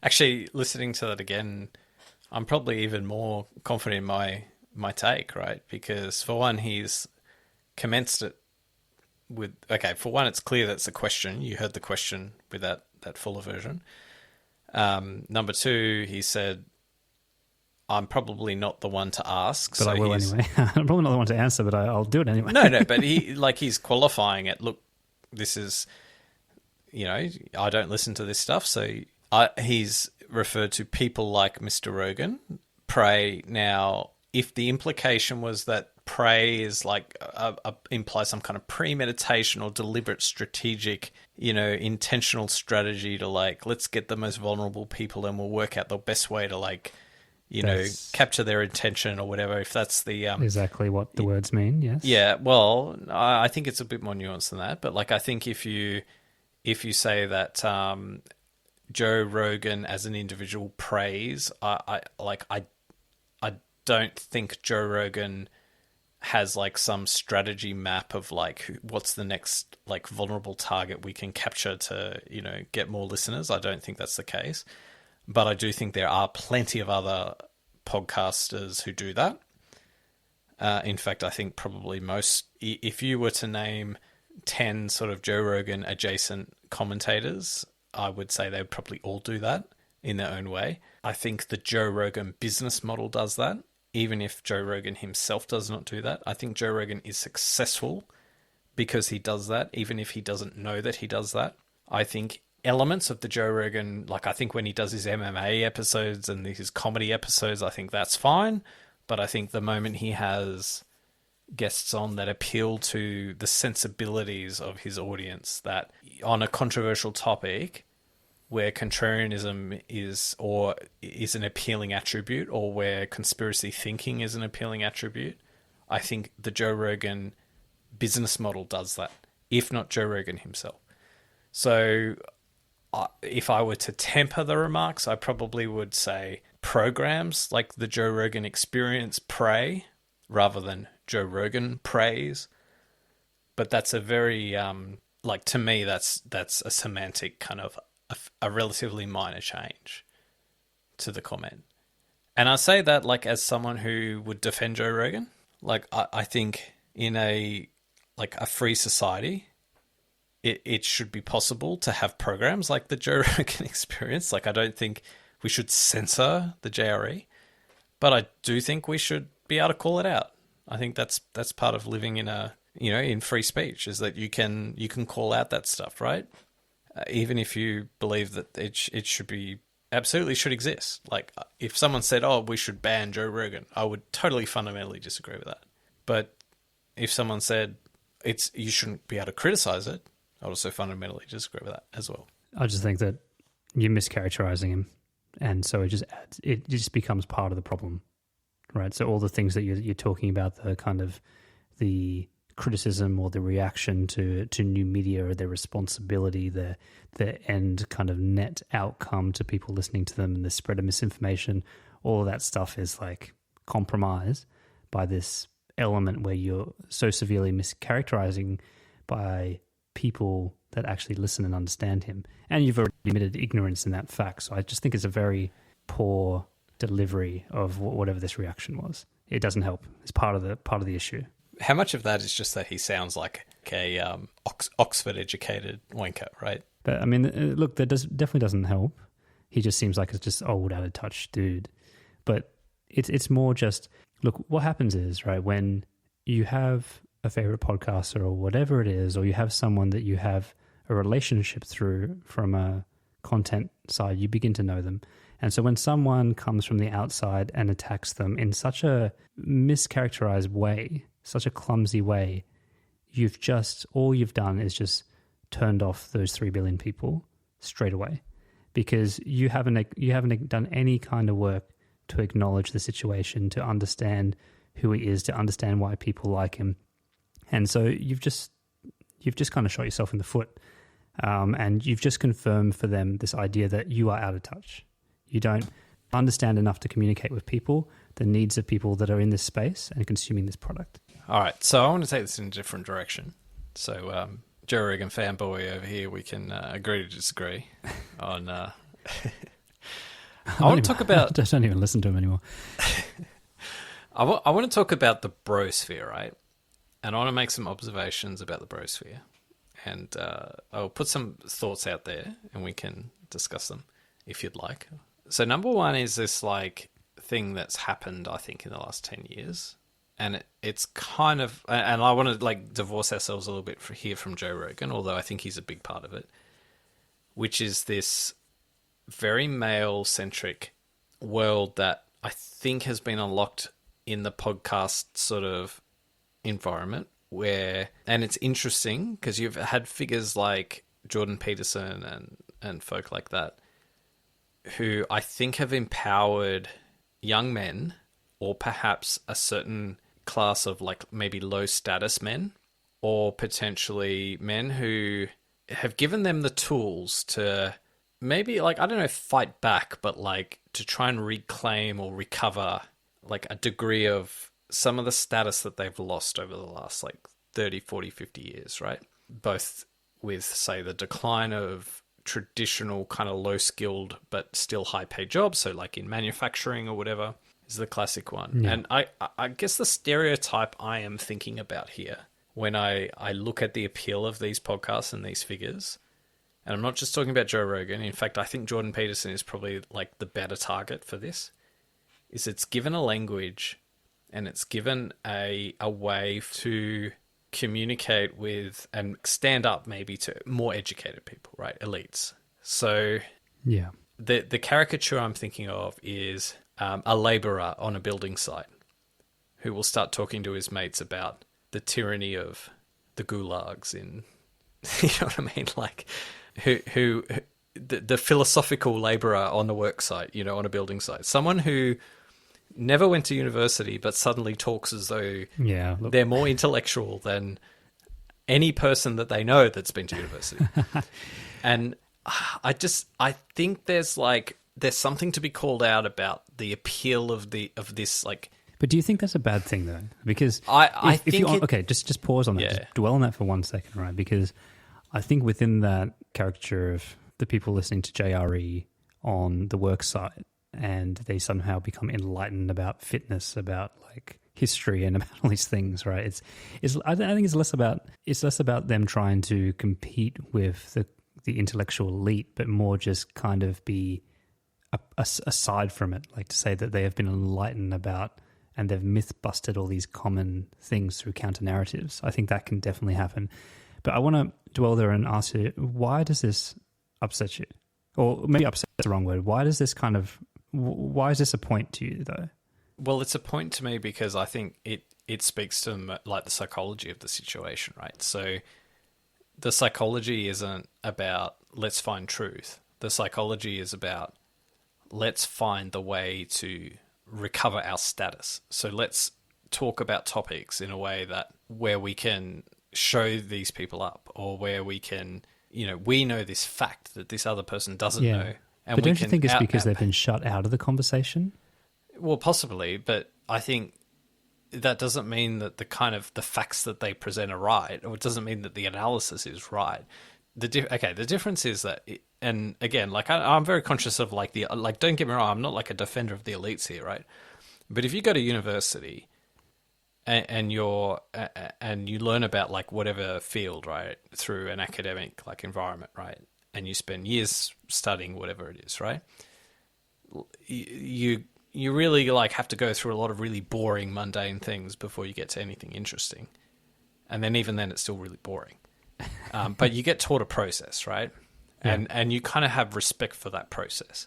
actually, listening to that again, I'm probably even more confident in my take, right? Because for one, he's commenced it with, okay, for one, it's clear that's a question. You heard the question with that fuller version. Number two, he said, I'm probably not the one to ask. But I will anyway. I'm probably not the one to answer, but I'll do it anyway. No, but he's qualifying it. Look, this is, you know, I don't listen to this stuff. So he's referred to people like Mr. Rogan. Pray now, if the implication was that pray is like implies some kind of premeditation or deliberate strategic, intentional strategy to like, let's get the most vulnerable people and we'll work out the best way to like, capture their attention or whatever, if that's the... exactly what the words mean, yes. Yeah, well, I think it's a bit more nuanced than that. But like, I think if you say that Joe Rogan as an individual prays, I don't think Joe Rogan has like some strategy map of like what's the next like vulnerable target we can capture to, get more listeners. I don't think that's the case. But I do think there are plenty of other podcasters who do that. In fact, I think probably most, if you were to name 10 sort of Joe Rogan adjacent commentators, I would say they would probably all do that in their own way. I think the Joe Rogan business model does that, even if Joe Rogan himself does not do that. I think Joe Rogan is successful because he does that, even if he doesn't know that he does that. I think elements of the Joe Rogan, like I think when he does his MMA episodes and his comedy episodes, I think that's fine. But I think the moment he has guests on that appeal to the sensibilities of his audience, that on a controversial topic where contrarianism is an appealing attribute, or where conspiracy thinking is an appealing attribute, I think the Joe Rogan business model does that, if not Joe Rogan himself. So if I were to temper the remarks, I probably would say programs like the Joe Rogan Experience pray rather than Joe Rogan prays. But that's a very, to me, that's a semantic kind of a relatively minor change to the comment. And I say that like as someone who would defend Joe Rogan. Like I think in a free society, it should be possible to have programs like the Joe Rogan Experience. Like, I don't think we should censor the JRE, but I do think we should be able to call it out. I think that's part of living in in free speech, is that you can call out that stuff, right? Even if you believe that it should be, absolutely should exist. Like, if someone said, "Oh, we should ban Joe Rogan," I would totally fundamentally disagree with that. But if someone said you shouldn't be able to criticize it, I would also fundamentally disagree with that as well. I just think that you're mischaracterizing him, and so it just becomes part of the problem, right? So all the things that you're talking about, the kind of the criticism or the reaction to new media, or their responsibility, the end kind of net outcome to people listening to them, and the spread of misinformation, all of that stuff is like compromised by this element where you're so severely mischaracterizing by people that actually listen and understand him. And you've already admitted ignorance in that fact. So I just think it's a very poor delivery of whatever this reaction was. It doesn't help. It's part of the issue. How much of that is just that he sounds like a Oxford-educated wanker, right? But I mean, look, that definitely doesn't help. He just seems like a just old, out of touch dude. But it's more just, look, what happens is, right, when you have a favorite podcaster or whatever it is, or you have someone that you have a relationship through from a content side, you begin to know them. And so when someone comes from the outside and attacks them in such a mischaracterized way, such a clumsy way, all you've done is just turned off those 3 billion people straight away, because you haven't done any kind of work to acknowledge the situation, to understand who he is, to understand why people like him. And so you've just kind of shot yourself in the foot, and you've just confirmed for them this idea that you are out of touch. You don't understand enough to communicate with people, the needs of people that are in this space and consuming this product. All right, so I want to take this in a different direction. So, Joe Rogan fanboy over here, we can agree to disagree on... I want to talk about... I don't even listen to him anymore. I want to talk about the Brosphere, right? And I want to make some observations about the Brosphere. And I'll put some thoughts out there and we can discuss them if you'd like. So number one is this like thing that's happened, I think, in the last 10 years. And it's kind of, and I want to like divorce ourselves a little bit here from Joe Rogan, although I think he's a big part of it, which is this very male-centric world that I think has been unlocked in the podcast sort of environment where, and it's interesting because you've had figures like Jordan Peterson and folk like that who I think have empowered young men, or perhaps a certain class of like maybe low status men, or potentially men who have given them the tools to maybe, like, I don't know, fight back, but like to try and reclaim or recover like a degree of some of the status that they've lost over the last like 30, 40, 50 years, right? Both with, say, the decline of traditional kind of low-skilled but still high-paid jobs, so like in manufacturing or whatever is the classic one. Yeah. And I guess the stereotype I am thinking about here when I look at the appeal of these podcasts and these figures, and I'm not just talking about Joe Rogan, in fact, I think Jordan Peterson is probably like the better target for this, is it's given a language and it's given a way to communicate with and stand up maybe to more educated people, right? Elites. So yeah, the caricature I'm thinking of is a laborer on a building site who will start talking to his mates about the tyranny of the gulags in, you know what I mean? Like who the philosophical laborer on the work site, you know, on a building site. Someone who never went to university, but suddenly talks as though they're more intellectual than any person that they know that's been to university. And I think there's something to be called out about the appeal of this, like. But do you think that's a bad thing though? Because just pause on that. Yeah. Just dwell on that for 1 second, right? Because I think within that caricature of the people listening to JRE on the work site, and they somehow become enlightened about fitness, about like history and about all these things, right? I think it's less about them trying to compete with the intellectual elite, but more just kind of be aside from it, like to say that they have been enlightened about and they've myth busted all these common things through counter narratives. I think that can definitely happen. But I want to dwell there and ask you, why does this upset you? Or maybe upset is the wrong word. Why is this a point to you, though? Well, it's a point to me because I think it speaks to like the psychology of the situation, right? So the psychology isn't about let's find truth. The psychology is about let's find the way to recover our status. So let's talk about topics in a way where we can show these people up, or where we can, you know, we know this fact that this other person doesn't know. And but don't you think it's because they've been shut out of the conversation? Well, possibly, but I think that doesn't mean that the facts that they present are right, or it doesn't mean that the analysis is right. The difference is that, and again, like I'm very conscious of like don't get me wrong, I'm not like a defender of the elites here, right? But if you go to university and you learn about like whatever field, right, through an academic like environment, right, and you spend years studying whatever it is, right, you really like have to go through a lot of really boring, mundane things before you get to anything interesting, and then even then it's still really boring. But you get taught a process, right? Yeah. And you kind of have respect for that process.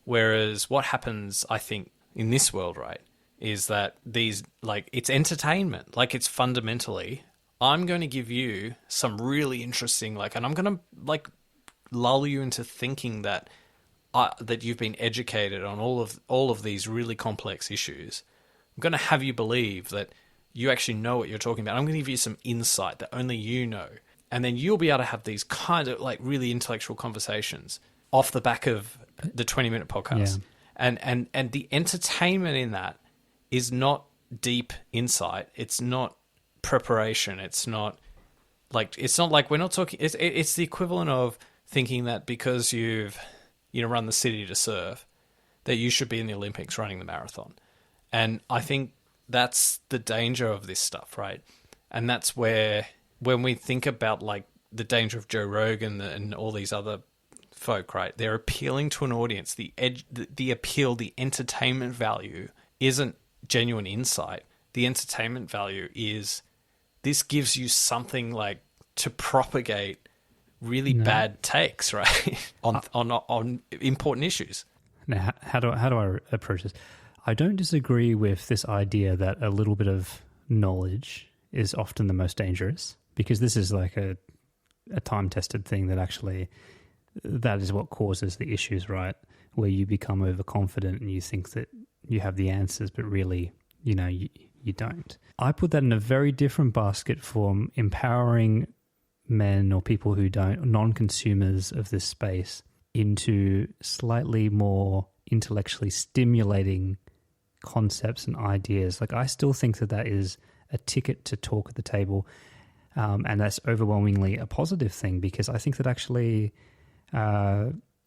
Whereas what happens, I think, in this world, right, is that these, like, it's entertainment. Like, it's fundamentally, I'm going to give you some really interesting, like, and I'm going to, like, lull you into thinking that you've been educated on all of these really complex issues. I'm going to have you believe that you actually know what you're talking about. I'm going to give you some insight that only you know. And then you'll be able to have these kind of like really intellectual conversations off the back of the 20-minute podcast. Yeah. And the entertainment in that is not deep insight. It's not preparation. It's not like we're not talking. It's the equivalent of thinking that because you've run the city to surf, that you should be in the Olympics running the marathon. And I think that's the danger of this stuff, right? And that's where, when we think about like the danger of Joe Rogan and all these other folk, right, they're appealing to an audience. The appeal, the entertainment value isn't genuine insight. The entertainment value is this gives you something like to propagate really bad takes, right, on important issues. Now, how do I approach this? I don't disagree with this idea that a little bit of knowledge is often the most dangerous, because this is like a time-tested thing that actually, that is what causes the issues, right? Where you become overconfident and you think that you have the answers, but really, you know, you don't. I put that in a very different basket from empowering men or people who don't, non-consumers of this space, into slightly more intellectually stimulating concepts and ideas. Like, I still think that is a ticket to talk at the table, and that's overwhelmingly a positive thing, because I think that actually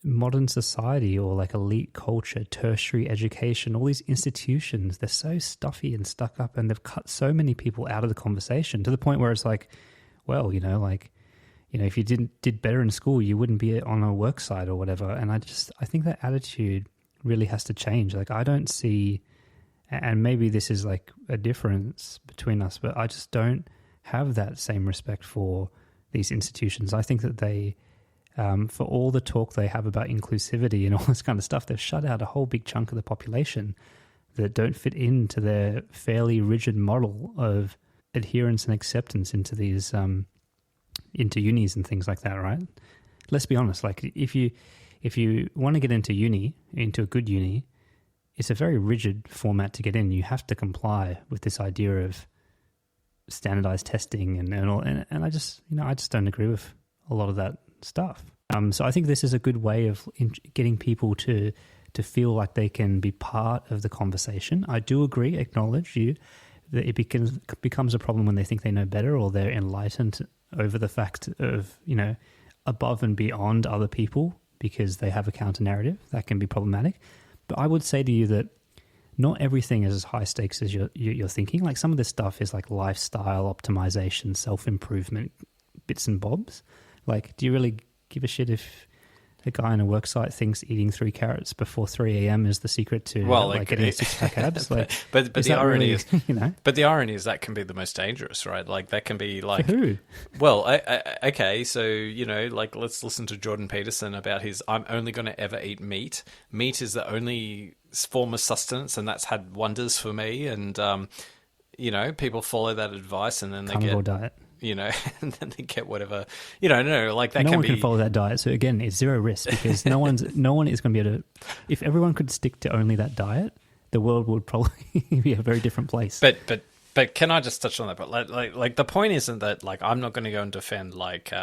modern society, or like elite culture, tertiary education, all these institutions, they're so stuffy and stuck up, and they've cut so many people out of the conversation to the point where it's like, well, you know, if you did better in school, you wouldn't be on a work site or whatever. And I think that attitude really has to change. Like, I don't see, and maybe this is like a difference between us, but I just don't have that same respect for these institutions. I think that they, for all the talk they have about inclusivity and all this kind of stuff, they've shut out a whole big chunk of the population that don't fit into their fairly rigid model of adherence and acceptance into these, into unis and things like that, right? Let's be honest. Like, if you want to get into a good uni, it's a very rigid format to get in. You have to comply with this idea of standardized testing and all. And I just don't agree with a lot of that stuff. So I think this is a good way of getting people to feel like they can be part of the conversation. I do acknowledge that it becomes a problem when they think they know better, or they're enlightened over the fact of, you know, above and beyond other people because they have a counter narrative. That can be problematic. But I would say to you that not everything is as high stakes as you're thinking. Like, some of this stuff is like lifestyle optimization, self-improvement, bits and bobs. Like, do you really give a shit if a guy on a work site thinks eating 3 carrots before 3 a.m. is the secret to getting a six-pack abs? Like, but the irony really, is, you know? But the irony is that can be the most dangerous, right? Like, that can be like, for who? Well, okay, so, you know, like, let's listen to Jordan Peterson about his "I'm only going to ever eat meat. Meat is the only form of sustenance, and that's had wonders for me." And you know, people follow that advice, and then they Carnivore get diet. You know, and then they get whatever, you know, no, like that no can one be... can follow that diet. So again, it's zero risk, because no one is going to be able to. If everyone could stick to only that diet, the world would probably be a very different place. But can I just touch on that? But like the point isn't that, like, I'm not going to go and defend like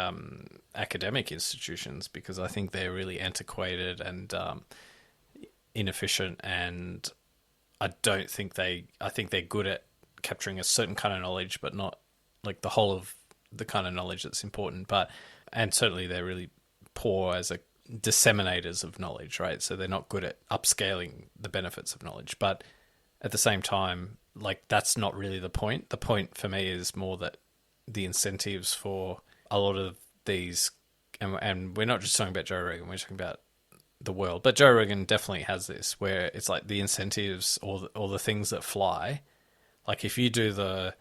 academic institutions, because I think they're really antiquated and inefficient, and I think they're good at capturing a certain kind of knowledge, but not like the whole of the kind of knowledge that's important. And certainly they're really poor as disseminators of knowledge, right? So they're not good at upscaling the benefits of knowledge. But at the same time, like, that's not really the point. The point for me is more that the incentives for a lot of these, and we're not just talking about Joe Rogan, we're talking about the world, but Joe Rogan definitely has this, where it's like the incentives or the things that fly. Like, if you do the,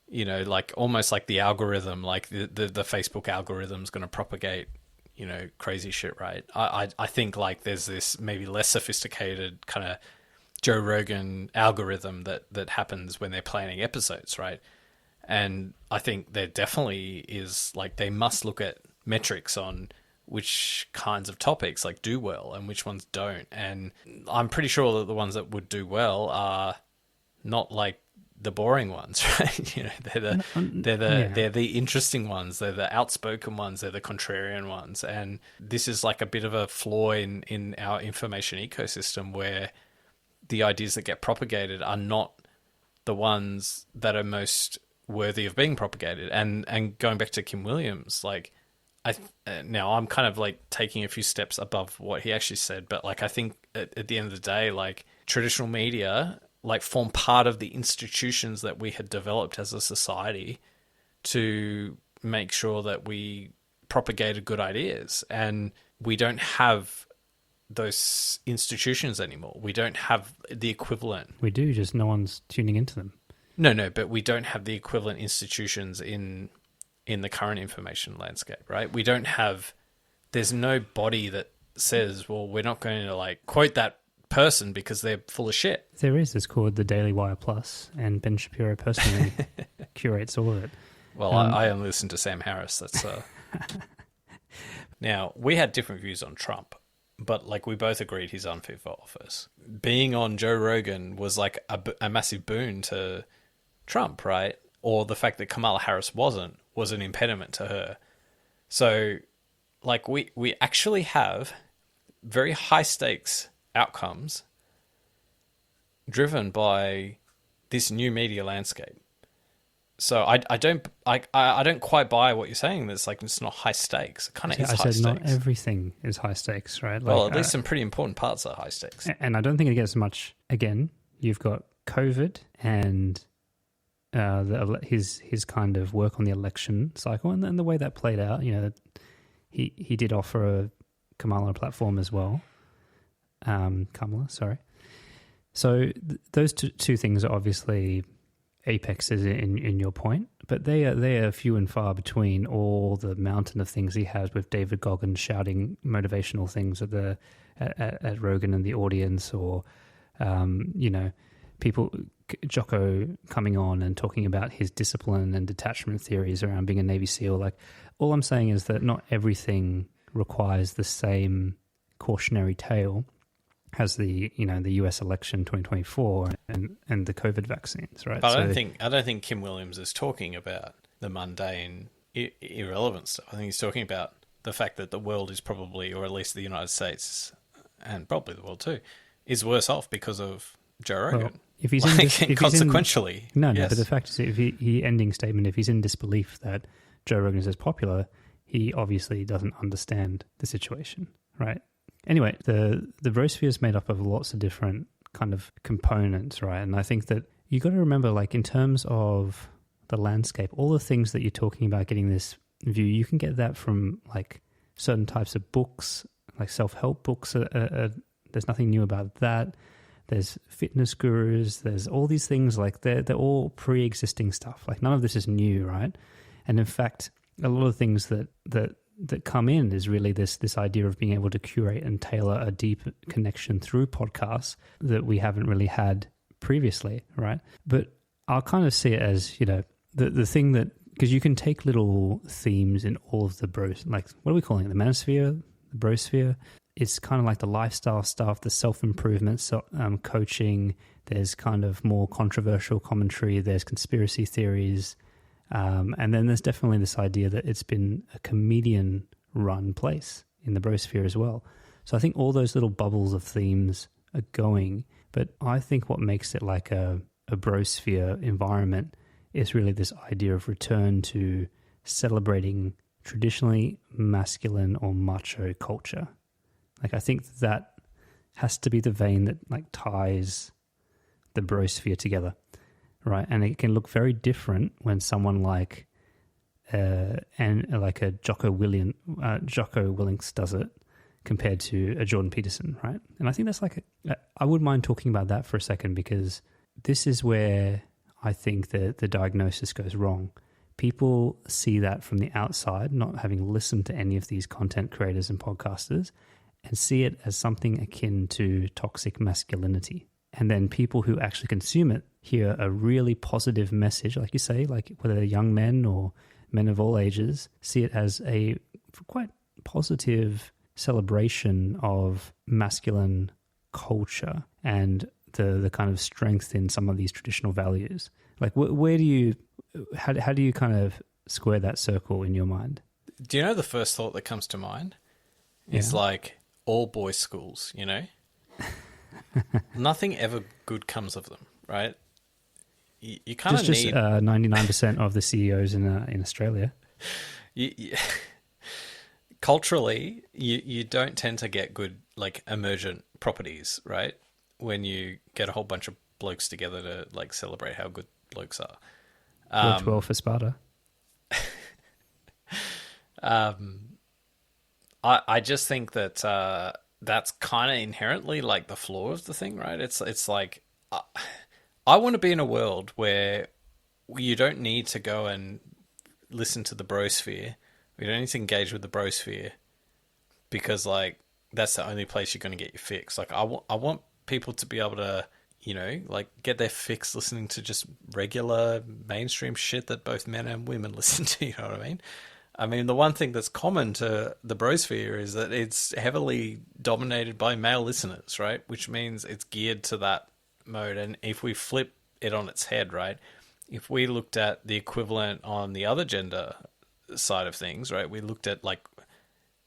you know, like almost like the algorithm, like the Facebook algorithm's going to propagate, you know, crazy shit, right? I think like there's this maybe less sophisticated kind of Joe Rogan algorithm that happens when they're planning episodes, right? And I think there definitely is, like, they must look at metrics on which kinds of topics like do well and which ones don't. And I'm pretty sure that the ones that would do well are not like the boring ones, right? You know, they're the interesting ones, they're the outspoken ones, they're the contrarian ones. And this is like a bit of a flaw in our information ecosystem, where the ideas that get propagated are not the ones that are most worthy of being propagated. And going back to Kim Williams, like, now I'm kind of like taking a few steps above what he actually said, but like, I think at the end of the day, like, traditional media like form part of the institutions that we had developed as a society to make sure that we propagated good ideas. And we don't have those institutions anymore. We don't have the equivalent. We do, just no one's tuning into them. No, but we don't have the equivalent institutions in the current information landscape, right? We don't have, there's no body that says, well, we're not going to like quote that person because they're full of shit. There is. It's called the Daily Wire Plus, and Ben Shapiro personally curates all of it. Well, I only listen to Sam Harris. That's Now, we had different views on Trump, but like we both agreed he's unfit for office. Being on Joe Rogan was like a massive boon to Trump, right? Or the fact that Kamala Harris wasn't was an impediment to her. So, like, we actually have very high stakes outcomes driven by this new media landscape. So I don't quite buy what you're saying. That's like it's not high stakes. It kind of is high stakes. Not everything is high stakes, right? Well, at least some pretty important parts are high stakes. And I don't think it gets much. Again, you've got COVID and his kind of work on the election cycle and the way that played out. You know, he did offer Kamala a platform as well. Kamala, sorry. So those two things are obviously apexes in your point, but they are few and far between all the mountain of things he has with David Goggins shouting motivational things at Rogan and the audience, or people, Jocko coming on and talking about his discipline and detachment theories around being a Navy SEAL. Like, all I'm saying is that not everything requires the same cautionary tale as the US election 2024 and the COVID vaccines, right? But I don't think Kim Williams is talking about the mundane, irrelevant stuff. I think he's talking about the fact that the world is probably, or at least the United States, and probably the world too, is worse off because of Joe Rogan. Well, if he's consequentially, but the fact is, if he ending statement, if he's in disbelief that Joe Rogan is as popular, he obviously doesn't understand the situation, right? Anyway, the Brosphere is made up of lots of different kind of components, right? And I think that you got to remember, like, in terms of the landscape, all the things that you're talking about getting this view, you can get that from like certain types of books, like self-help books. There's nothing new about that. There's fitness gurus. There's all these things, like they're all pre-existing stuff. Like, none of this is new, right? And in fact, a lot of things that come in is really this idea of being able to curate and tailor a deep connection through podcasts that we haven't really had previously, right? But I'll kind of see it as, the thing that, because you can take little themes in all of the like, what are we calling it? The manosphere, the brosphere. It's kind of like the lifestyle stuff, the self-improvement, coaching. There's kind of more controversial commentary. There's conspiracy theories. And then there's definitely this idea that it's been a comedian-run place in the Brosphere as well. So I think all those little bubbles of themes are going, but I think what makes it like a Brosphere environment is really this idea of return to celebrating traditionally masculine or macho culture. Like, I think that has to be the vein that like ties the Brosphere together. Right, and it can look very different when someone like a Jocko Willink does it compared to a Jordan Peterson, right? And I think that's like I wouldn't mind talking about that for a second, because this is where I think the diagnosis goes wrong. People see that from the outside, not having listened to any of these content creators and podcasters, and see it as something akin to toxic masculinity. And then people who actually consume it hear a really positive message, like you say, like whether young men or men of all ages, see it as a quite positive celebration of masculine culture and the kind of strength in some of these traditional values. Like, how do you kind of square that circle in your mind? Do you know the first thought that comes to mind? It's like all boys schools, Nothing ever good comes of them, right? You kind of need 99% of the CEOs in Australia. Culturally, you don't tend to get good like emergent properties, right? When you get a whole bunch of blokes together to like celebrate how good blokes are. Worked well for Sparta. I just think that that's kind of inherently like the flaw of the thing, right? It's like I want to be in a world where you don't need to go and listen to the Brosphere. We don't need to engage with the Brosphere because like that's the only place you're going to get your fix. Like I want people to be able to, like get their fix listening to just regular mainstream shit that both men and women listen to, you know what I mean? I mean, the one thing that's common to the Brosphere is that it's heavily dominated by male listeners, right? Which means it's geared to that mode. And if we flip it on its head, right? If we looked at the equivalent on the other gender side of things, right? We looked at like,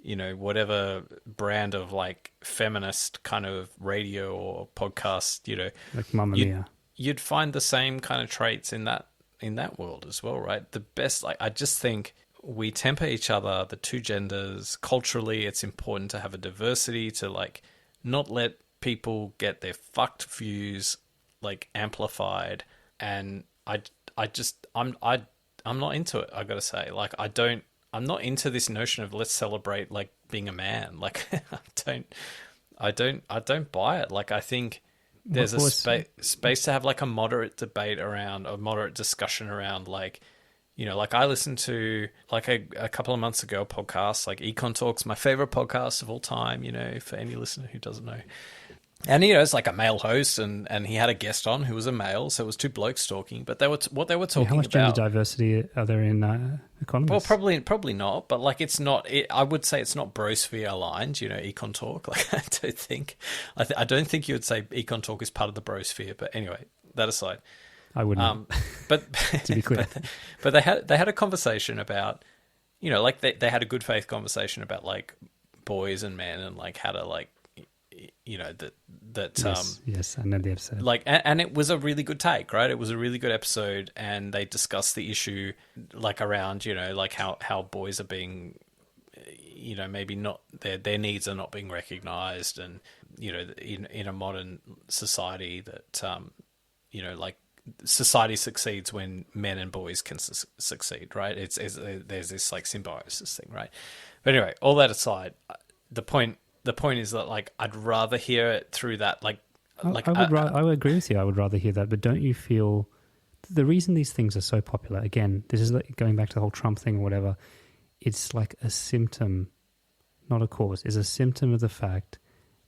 whatever brand of like feminist kind of radio or podcast, like Mamma Mia. You'd find the same kind of traits in that world as well, right? The best, like, I just think we temper each other, the two genders. Culturally, it's important to have a diversity, to like not let people get their fucked views like amplified. And I'm not into it. I gotta say, like, I'm not into this notion of let's celebrate like being a man. Like, I don't buy it. Like, I think there's a space to have like a moderate debate around, a moderate discussion around, like, like I listened to like a couple of months ago a podcast like Econ Talks, my favorite podcast of all time, for any listener who doesn't know. And, it's like a male host, and he had a guest on who was a male, so it was two blokes talking. But what they were talking about... How much gender diversity are there in economists? Well, probably not, but like it's not... I would say it's not Brosphere aligned, Econ Talk. Like, I don't think you would say Econ Talk is part of the Brosphere. But anyway, that aside... I wouldn't. But to be clear, but they had a conversation about, like they had a good faith conversation about like boys and men and like how to like, yes, I know the episode. Like, and it was a really good take, right? It was a really good episode, and they discussed the issue like around, like how boys are being, maybe not their needs are not being recognized, and in a modern society that like. Society succeeds when men and boys can succeed, right? There's this like symbiosis thing, right? But anyway, all that aside, the point is that like I'd rather hear it through that I would agree with you. I would rather hear that, but don't you feel the reason these things are so popular? Again, this is like going back to the whole Trump thing or whatever. It's like a symptom, not a cause. It's a symptom of the fact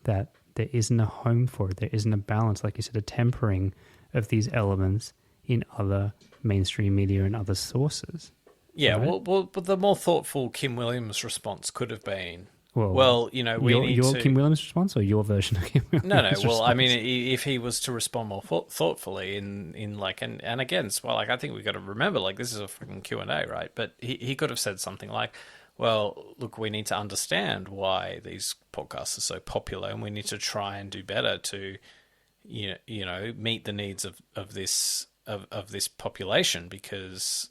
that there isn't a home for it. There isn't a balance, like you said, a tempering of these elements in other mainstream media and other sources. Yeah, right? well, but the more thoughtful Kim Williams response could have been, your Kim Williams response or your version of Kim Williams? No. response? Well, I mean, if he was to respond more thoughtfully in like, and again, well, like I think we got to remember, like this is a freaking Q&A, right? But he could have said something like, well, look, we need to understand why these podcasts are so popular, and we need to try and do better to meet the needs of this population, because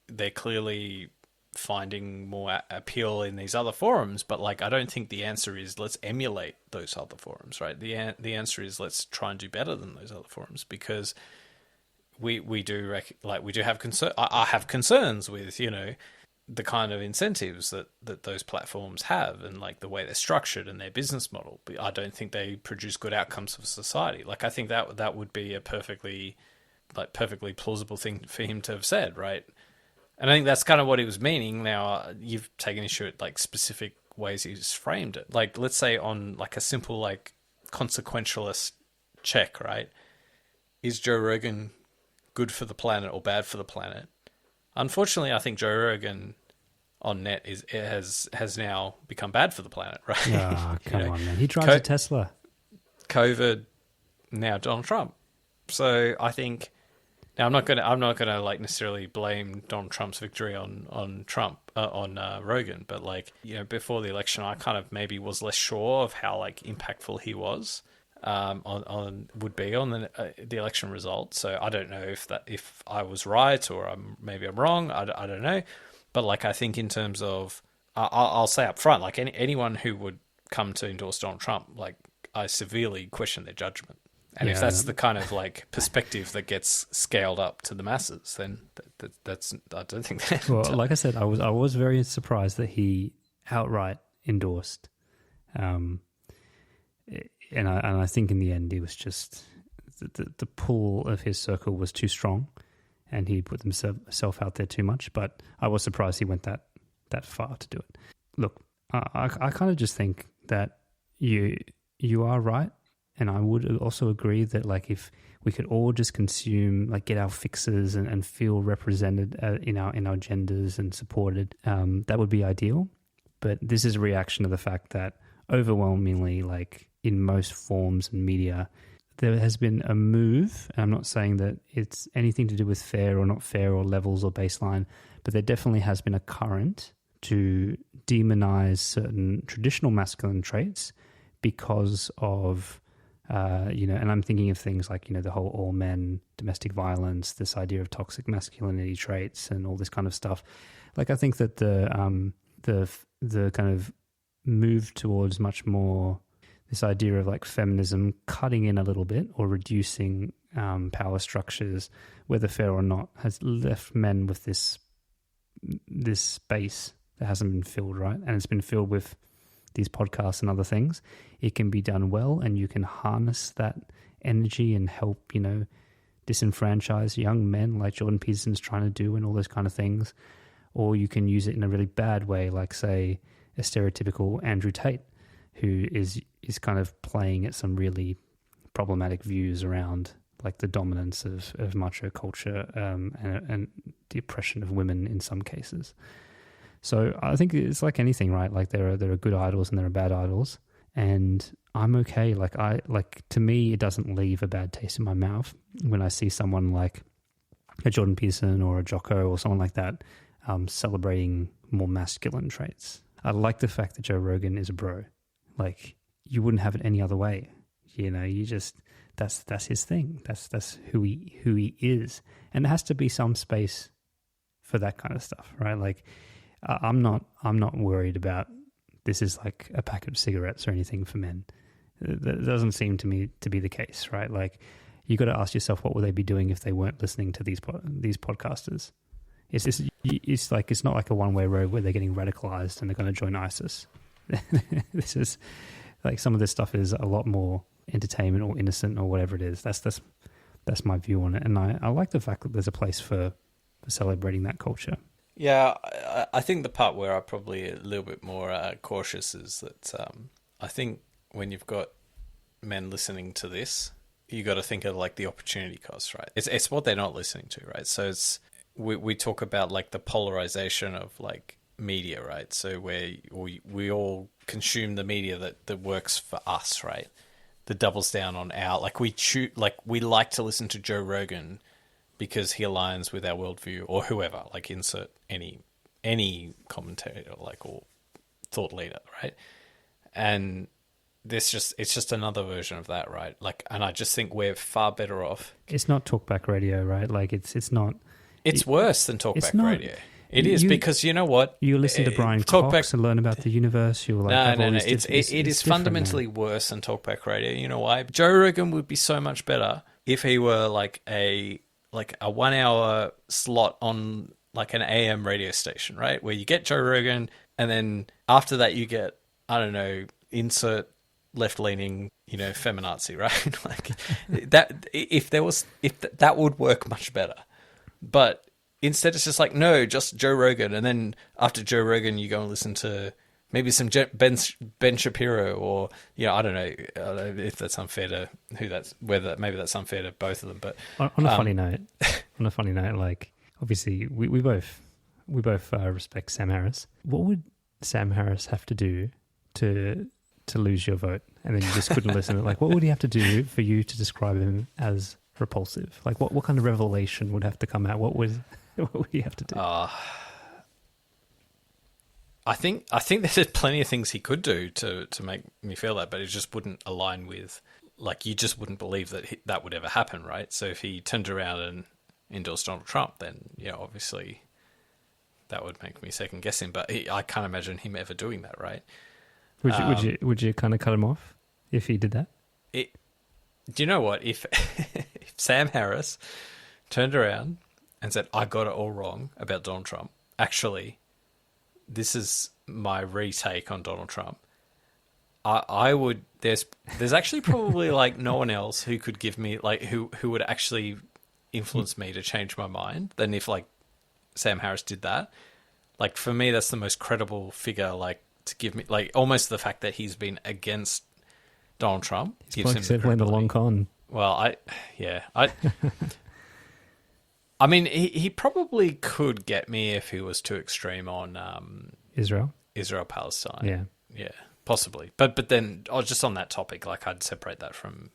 they're clearly finding more appeal in these other forums. But like, I don't think the answer is let's emulate those other forums, right? The answer is let's try and do better than those other forums, because we do have concern. I have concerns with the kind of incentives that those platforms have, and like the way they're structured and their business model. But I don't think they produce good outcomes for society. Like, I think that would be a perfectly plausible thing for him to have said, right? And I think that's kind of what he was meaning. Now, you've taken issue at like specific ways he's framed it. Like, let's say on like a simple like consequentialist check, right? Is Joe Rogan good for the planet or bad for the planet? Unfortunately, I think Joe Rogan on net has now become bad for the planet, right? Oh, come on, man. He drives a Tesla. COVID, now Donald Trump. So I think now I'm not gonna like necessarily blame Donald Trump's victory on Rogan, but like before the election, I kind of maybe was less sure of how like impactful he was. Would be on the election result. So I don't know if I was right or maybe I'm wrong. I don't know, but like I think in terms of I'll say up front, like anyone who would come to endorse Donald Trump, like I severely question their judgment. And if that's the kind of like perspective that gets scaled up to the masses, then that's I don't think that. Well, like I said, I was very surprised that he outright endorsed. And I think in the end, he was just the pull of his circle was too strong, and he put himself out there too much. But I was surprised he went that far to do it. Look, I kind of just think that you are right And I would also agree that like if we could all just consume, like get our fixes and feel represented in our genders and supported, that would be ideal. But this is a reaction to the fact that overwhelmingly, like in most forms and media, there has been a move, and I'm not saying that it's anything to do with fair or not fair or levels or baseline, but there definitely has been a current to demonize certain traditional masculine traits because of, and I'm thinking of things like, the whole all men, domestic violence, this idea of toxic masculinity traits and all this kind of stuff. Like, I think that the kind of move towards much more this idea of like feminism cutting in a little bit or reducing power structures, whether fair or not, has left men with this space that hasn't been filled, right? And it's been filled with these podcasts and other things. It can be done well, and you can harness that energy and help, disenfranchise young men like Jordan Peterson's trying to do and all those kind of things. Or you can use it in a really bad way, like, say, a stereotypical Andrew Tate, who is kind of playing at some really problematic views around like the dominance of macho culture and the oppression of women in some cases. So I think it's like anything, right? Like there are good idols and there are bad idols, and I'm okay. To me, it doesn't leave a bad taste in my mouth when I see someone like a Jordan Peterson or a Jocko or someone like that celebrating more masculine traits. I like the fact that Joe Rogan is a bro. Like, you wouldn't have it any other way. You just that's his thing. That's who he is, and there has to be some space for that kind of stuff, right? Like, I'm not worried about this is like a packet of cigarettes or anything for men. That doesn't seem to me to be the case, right? Like, you got to ask yourself, what would they be doing if they weren't listening to these podcasters? It's not like a one-way road where they're getting radicalized and they're going to join ISIS. This is like, some of this stuff is a lot more entertainment or innocent or whatever it is. That's my view on it, and I like the fact that there's a place for celebrating that culture. Yeah, I think the part where I'm probably a little bit more cautious is that I think when you've got men listening to this, you got to think of like the opportunity cost, right? It's what they're not listening to, right? So we talk about like the polarization of like media, right? So where we all consume the media that works for us, right? That doubles down on our, like, we like to listen to Joe Rogan because he aligns with our worldview, or whoever, like, insert any commentator, like, or thought leader, right? And it's just another version of that, right? Like, and I just think we're far better off. It's not talkback radio, right? Like, it's not. It's worse than talkback radio. It is, because you know what? You listen to Brian Cox and learn about the univerce. You're like, no. It is fundamentally worse than talkback radio. You know why? Joe Rogan would be so much better if he were like a 1 hour slot on like an AM radio station, right? Where you get Joe Rogan, and then after that you get, I don't know, insert left-leaning, feminazi, right? Like that. If that would work much better, but instead it's just like, no, just Joe Rogan, and then after Joe Rogan you go and listen to maybe some Ben Shapiro, or I don't know if that's unfair to maybe that's unfair to both of them. But on a funny note, like, obviously we both respect Sam Harris. What would Sam Harris have to do to lose your vote, and then you just couldn't listen? Like, what would he have to do for you to describe him as repulsive? Like, what kind of revelation would have to come out? What would he have to do? I think there's plenty of things he could do to make me feel that, but it just wouldn't align with, like, you just wouldn't believe that that would ever happen, right? So if he turned around and endorsed Donald Trump, then obviously that would make me second guess him. But I can't imagine him ever doing that, right? Would you kind of cut him off if he did that? Do you know what? If Sam Harris turned around and said, I got it all wrong about Donald Trump, actually, this is my retake on Donald Trump, I would, there's actually probably like no one else who could give me, like, who would actually influence me to change my mind than if, like, Sam Harris did that. Like, for me, that's the most credible figure, like, to give me, like, almost the fact that he's been against Donald Trump. He's probably playing the long con. Well, I mean, he probably could get me if he was too extreme on Israel, Palestine. Yeah, possibly. But then, just on that topic, like I'd separate that from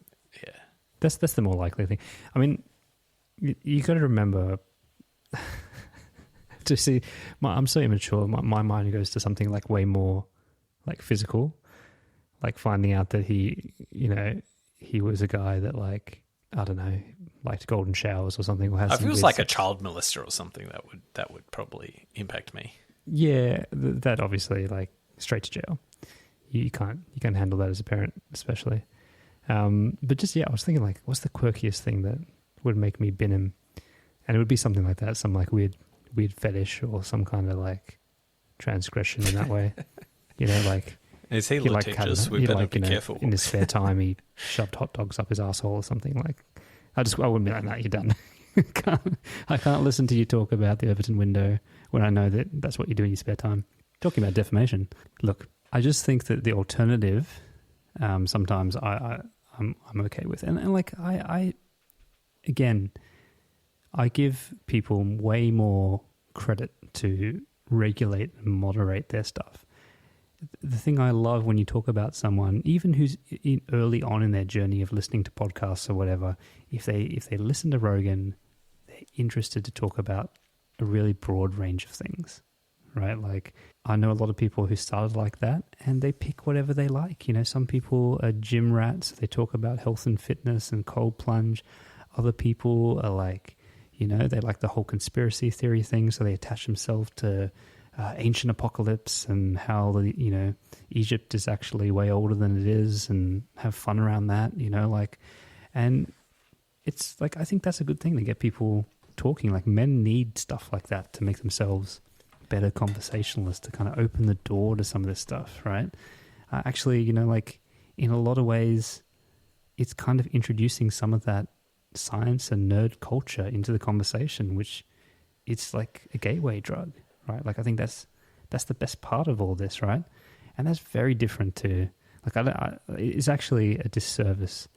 That's the more likely thing. I mean, you got to remember to see. I'm so immature. My mind goes to something like way more like physical, like finding out that he was a guy that like, I don't know, liked golden showers or something. Or has if some it was weird like a sex. child molester or something, that would probably impact me. Yeah, that obviously like straight to jail. You can't handle that as a parent, especially. But just I was thinking like, what's the quirkiest thing that would make me bin him? And it would be something like that, some like weird fetish or some kind of like transgression in that way. Like. Is he Like, litigious? We better be careful. In his spare time, he shoved hot dogs up his asshole or something. Like, I wouldn't be like, no, you're done. I can't listen to you talk about the Overton window when I know that that's what you do in your spare time. Talking about defamation. Look, I just think that the alternative, sometimes I'm okay with, and like I give people way more credit to regulate and moderate their stuff. The thing I love when you talk about someone, even who's early on in their journey of listening to podcasts or whatever, if they listen to Rogan, they're interested to talk about a really broad range of things, right? Like I know a lot of people who started like that and they pick whatever they like. Some people are gym rats. They talk about health and fitness and cold plunge. Other people are like, they like the whole conspiracy theory thing. So they attach themselves to ancient apocalypse and how Egypt is actually way older than it is, and have fun around that, and it's like I think that's a good thing to get people talking. Like men need stuff like that to make themselves better conversationalists, to kind of open the door to some of this stuff, right? Actually, like in a lot of ways, it's kind of introducing some of that science and nerd culture into the conversation, which it's like a gateway drug. Right, like I think that's the best part of all this, right? And that's very different to like it's actually a disservice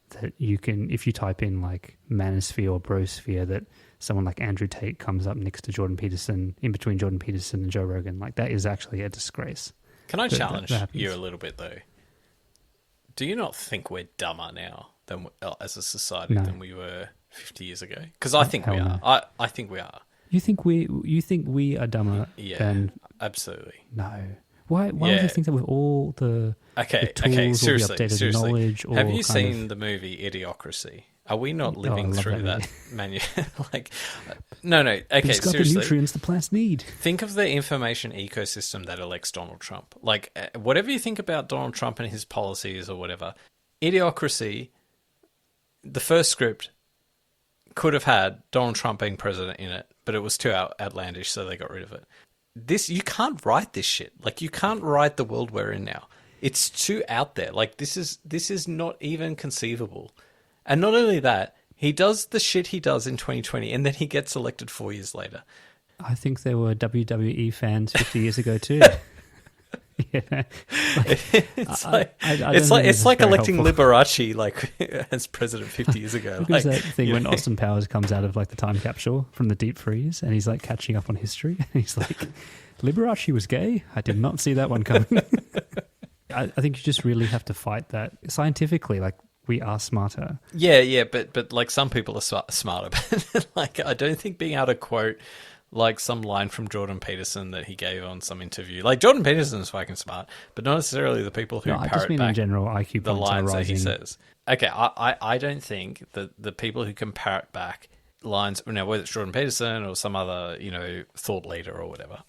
that you can, if you type in like manosphere or brosphere, that someone like Andrew Tate comes up next to Jordan Peterson, in between Jordan Peterson and Joe Rogan. Like that is actually a disgrace. Can I challenge you a little bit though? Do you not think we're dumber now than as a society than we were 50 years ago? Because I think we are. No. I think we are. You think we are dumber than... Absolutely. No. Why would you think that with all the tools or the updated knowledge? Or have you seen the movie Idiocracy? Are we not living through that No. Okay, it's got seriously. the nutrients the plants need. Think of the information ecosystem that elects Donald Trump. Like, whatever you think about Donald Trump and his policies or whatever, Idiocracy, the first script, could have had Donald Trump being president in it, but it was too outlandish, so they got rid of it. You can't write this shit. Like, you can't write the world we're in now. It's too out there. Like, this is not even conceivable. And not only that, he does the shit he does in 2020, and then he gets elected 4 years later. I think there were WWE fans 50 years ago too. Yeah, it's like electing helpful. Liberace like as president 50 years ago. Look at that thing when Austin Powers comes out of like the time capsule from the deep freeze, and he's like catching up on history, and he's like, "Liberace was gay. I did not see that one coming." I think you just really have to fight that scientifically. Like, we are smarter. Yeah, but like some people are smarter. But like, I don't think being able to quote like some line from Jordan Peterson that he gave on some interview. Like, Jordan Peterson is fucking smart, but not necessarily the people who I just parrot mean back in general, IQ the points are lines that he rising. says. Okay, I don't think that the people who can parrot back lines, now whether it's Jordan Peterson or some other, thought leader or whatever,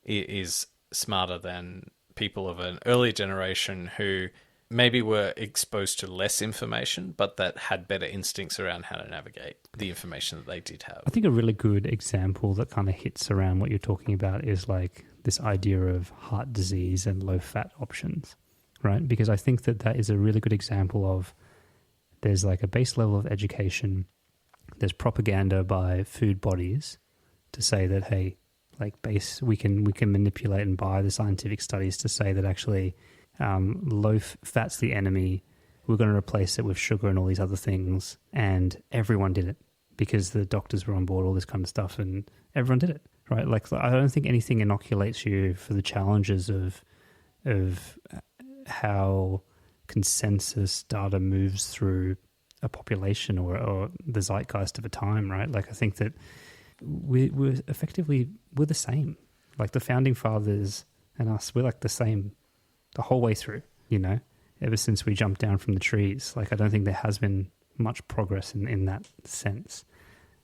is smarter than people of an earlier generation who maybe were exposed to less information, but that had better instincts around how to navigate the information that they did have. I think a really good example that kind of hits around what you're talking about is like this idea of heart disease and low-fat options, right? Because I think that is a really good example of there's like a base level of education, there's propaganda by food bodies to say that, hey, like we can manipulate and buy the scientific studies to say that actually low fat's the enemy. We're going to replace it with sugar and all these other things. And everyone did it because the doctors were on board, all this kind of stuff, and everyone did it, right? Like, I don't think anything inoculates you for the challenges of how consensus data moves through a population or the zeitgeist of a time, right? Like, I think that we're the same. Like, the founding fathers and us, we're like the same the whole way through, you know, ever since we jumped down from the trees. Like, I don't think there has been much progress in that sense.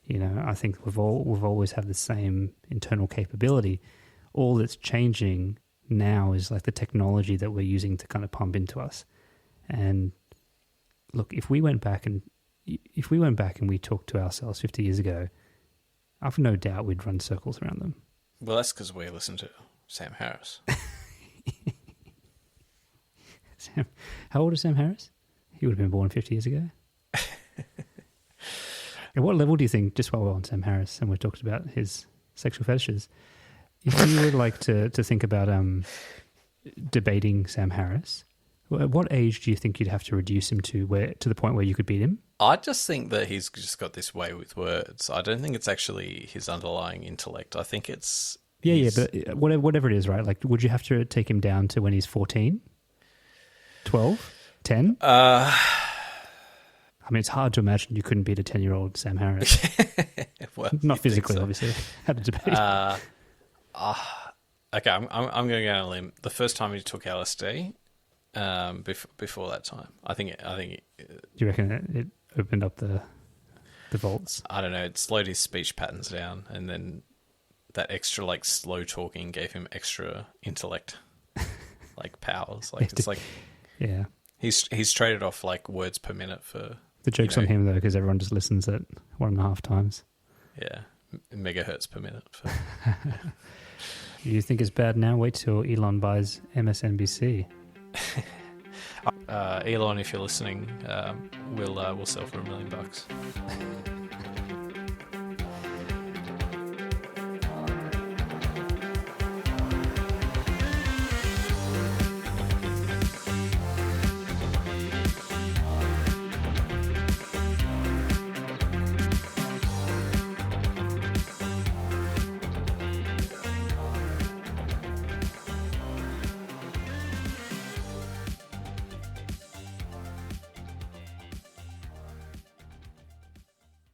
You know, I think we've always had the same internal capability. All that's changing now is like the technology that we're using to kind of pump into us. And look, if we went back and we talked to ourselves 50 years ago, I've no doubt we'd run circles around them. Well, that's because we listened to Sam Harris. How old is Sam Harris? He would have been born 50 years ago. At what level do you think, just while we're on Sam Harris and we've talked about his sexual fetishes, if you would like to think about debating Sam Harris, at what age do you think you'd have to reduce him to the point where you could beat him? I just think that he's just got this way with words. I don't think it's actually his underlying intellect. I think it's... Yeah, but whatever it is, right? Like, would you have to take him down to when he's 14? 12? 10? I mean, it's hard to imagine you couldn't beat a 10-year-old Sam Harris. Well, not physically, so. Obviously. Had a debate. Okay, I'm going to go on a limb. The first time he took LSD, before that time, I think. Do you reckon it opened up the vaults? I don't know. It slowed his speech patterns down, and then that extra like slow talking gave him extra intellect, like powers. Like it's like, yeah, he's traded off like words per minute for. The joke's on him though, because everyone just listens at 1.5 times. Yeah, megahertz per minute. You think it's bad now? Wait till Elon buys MSNBC. Elon, if you're listening, we'll sell for $1 million.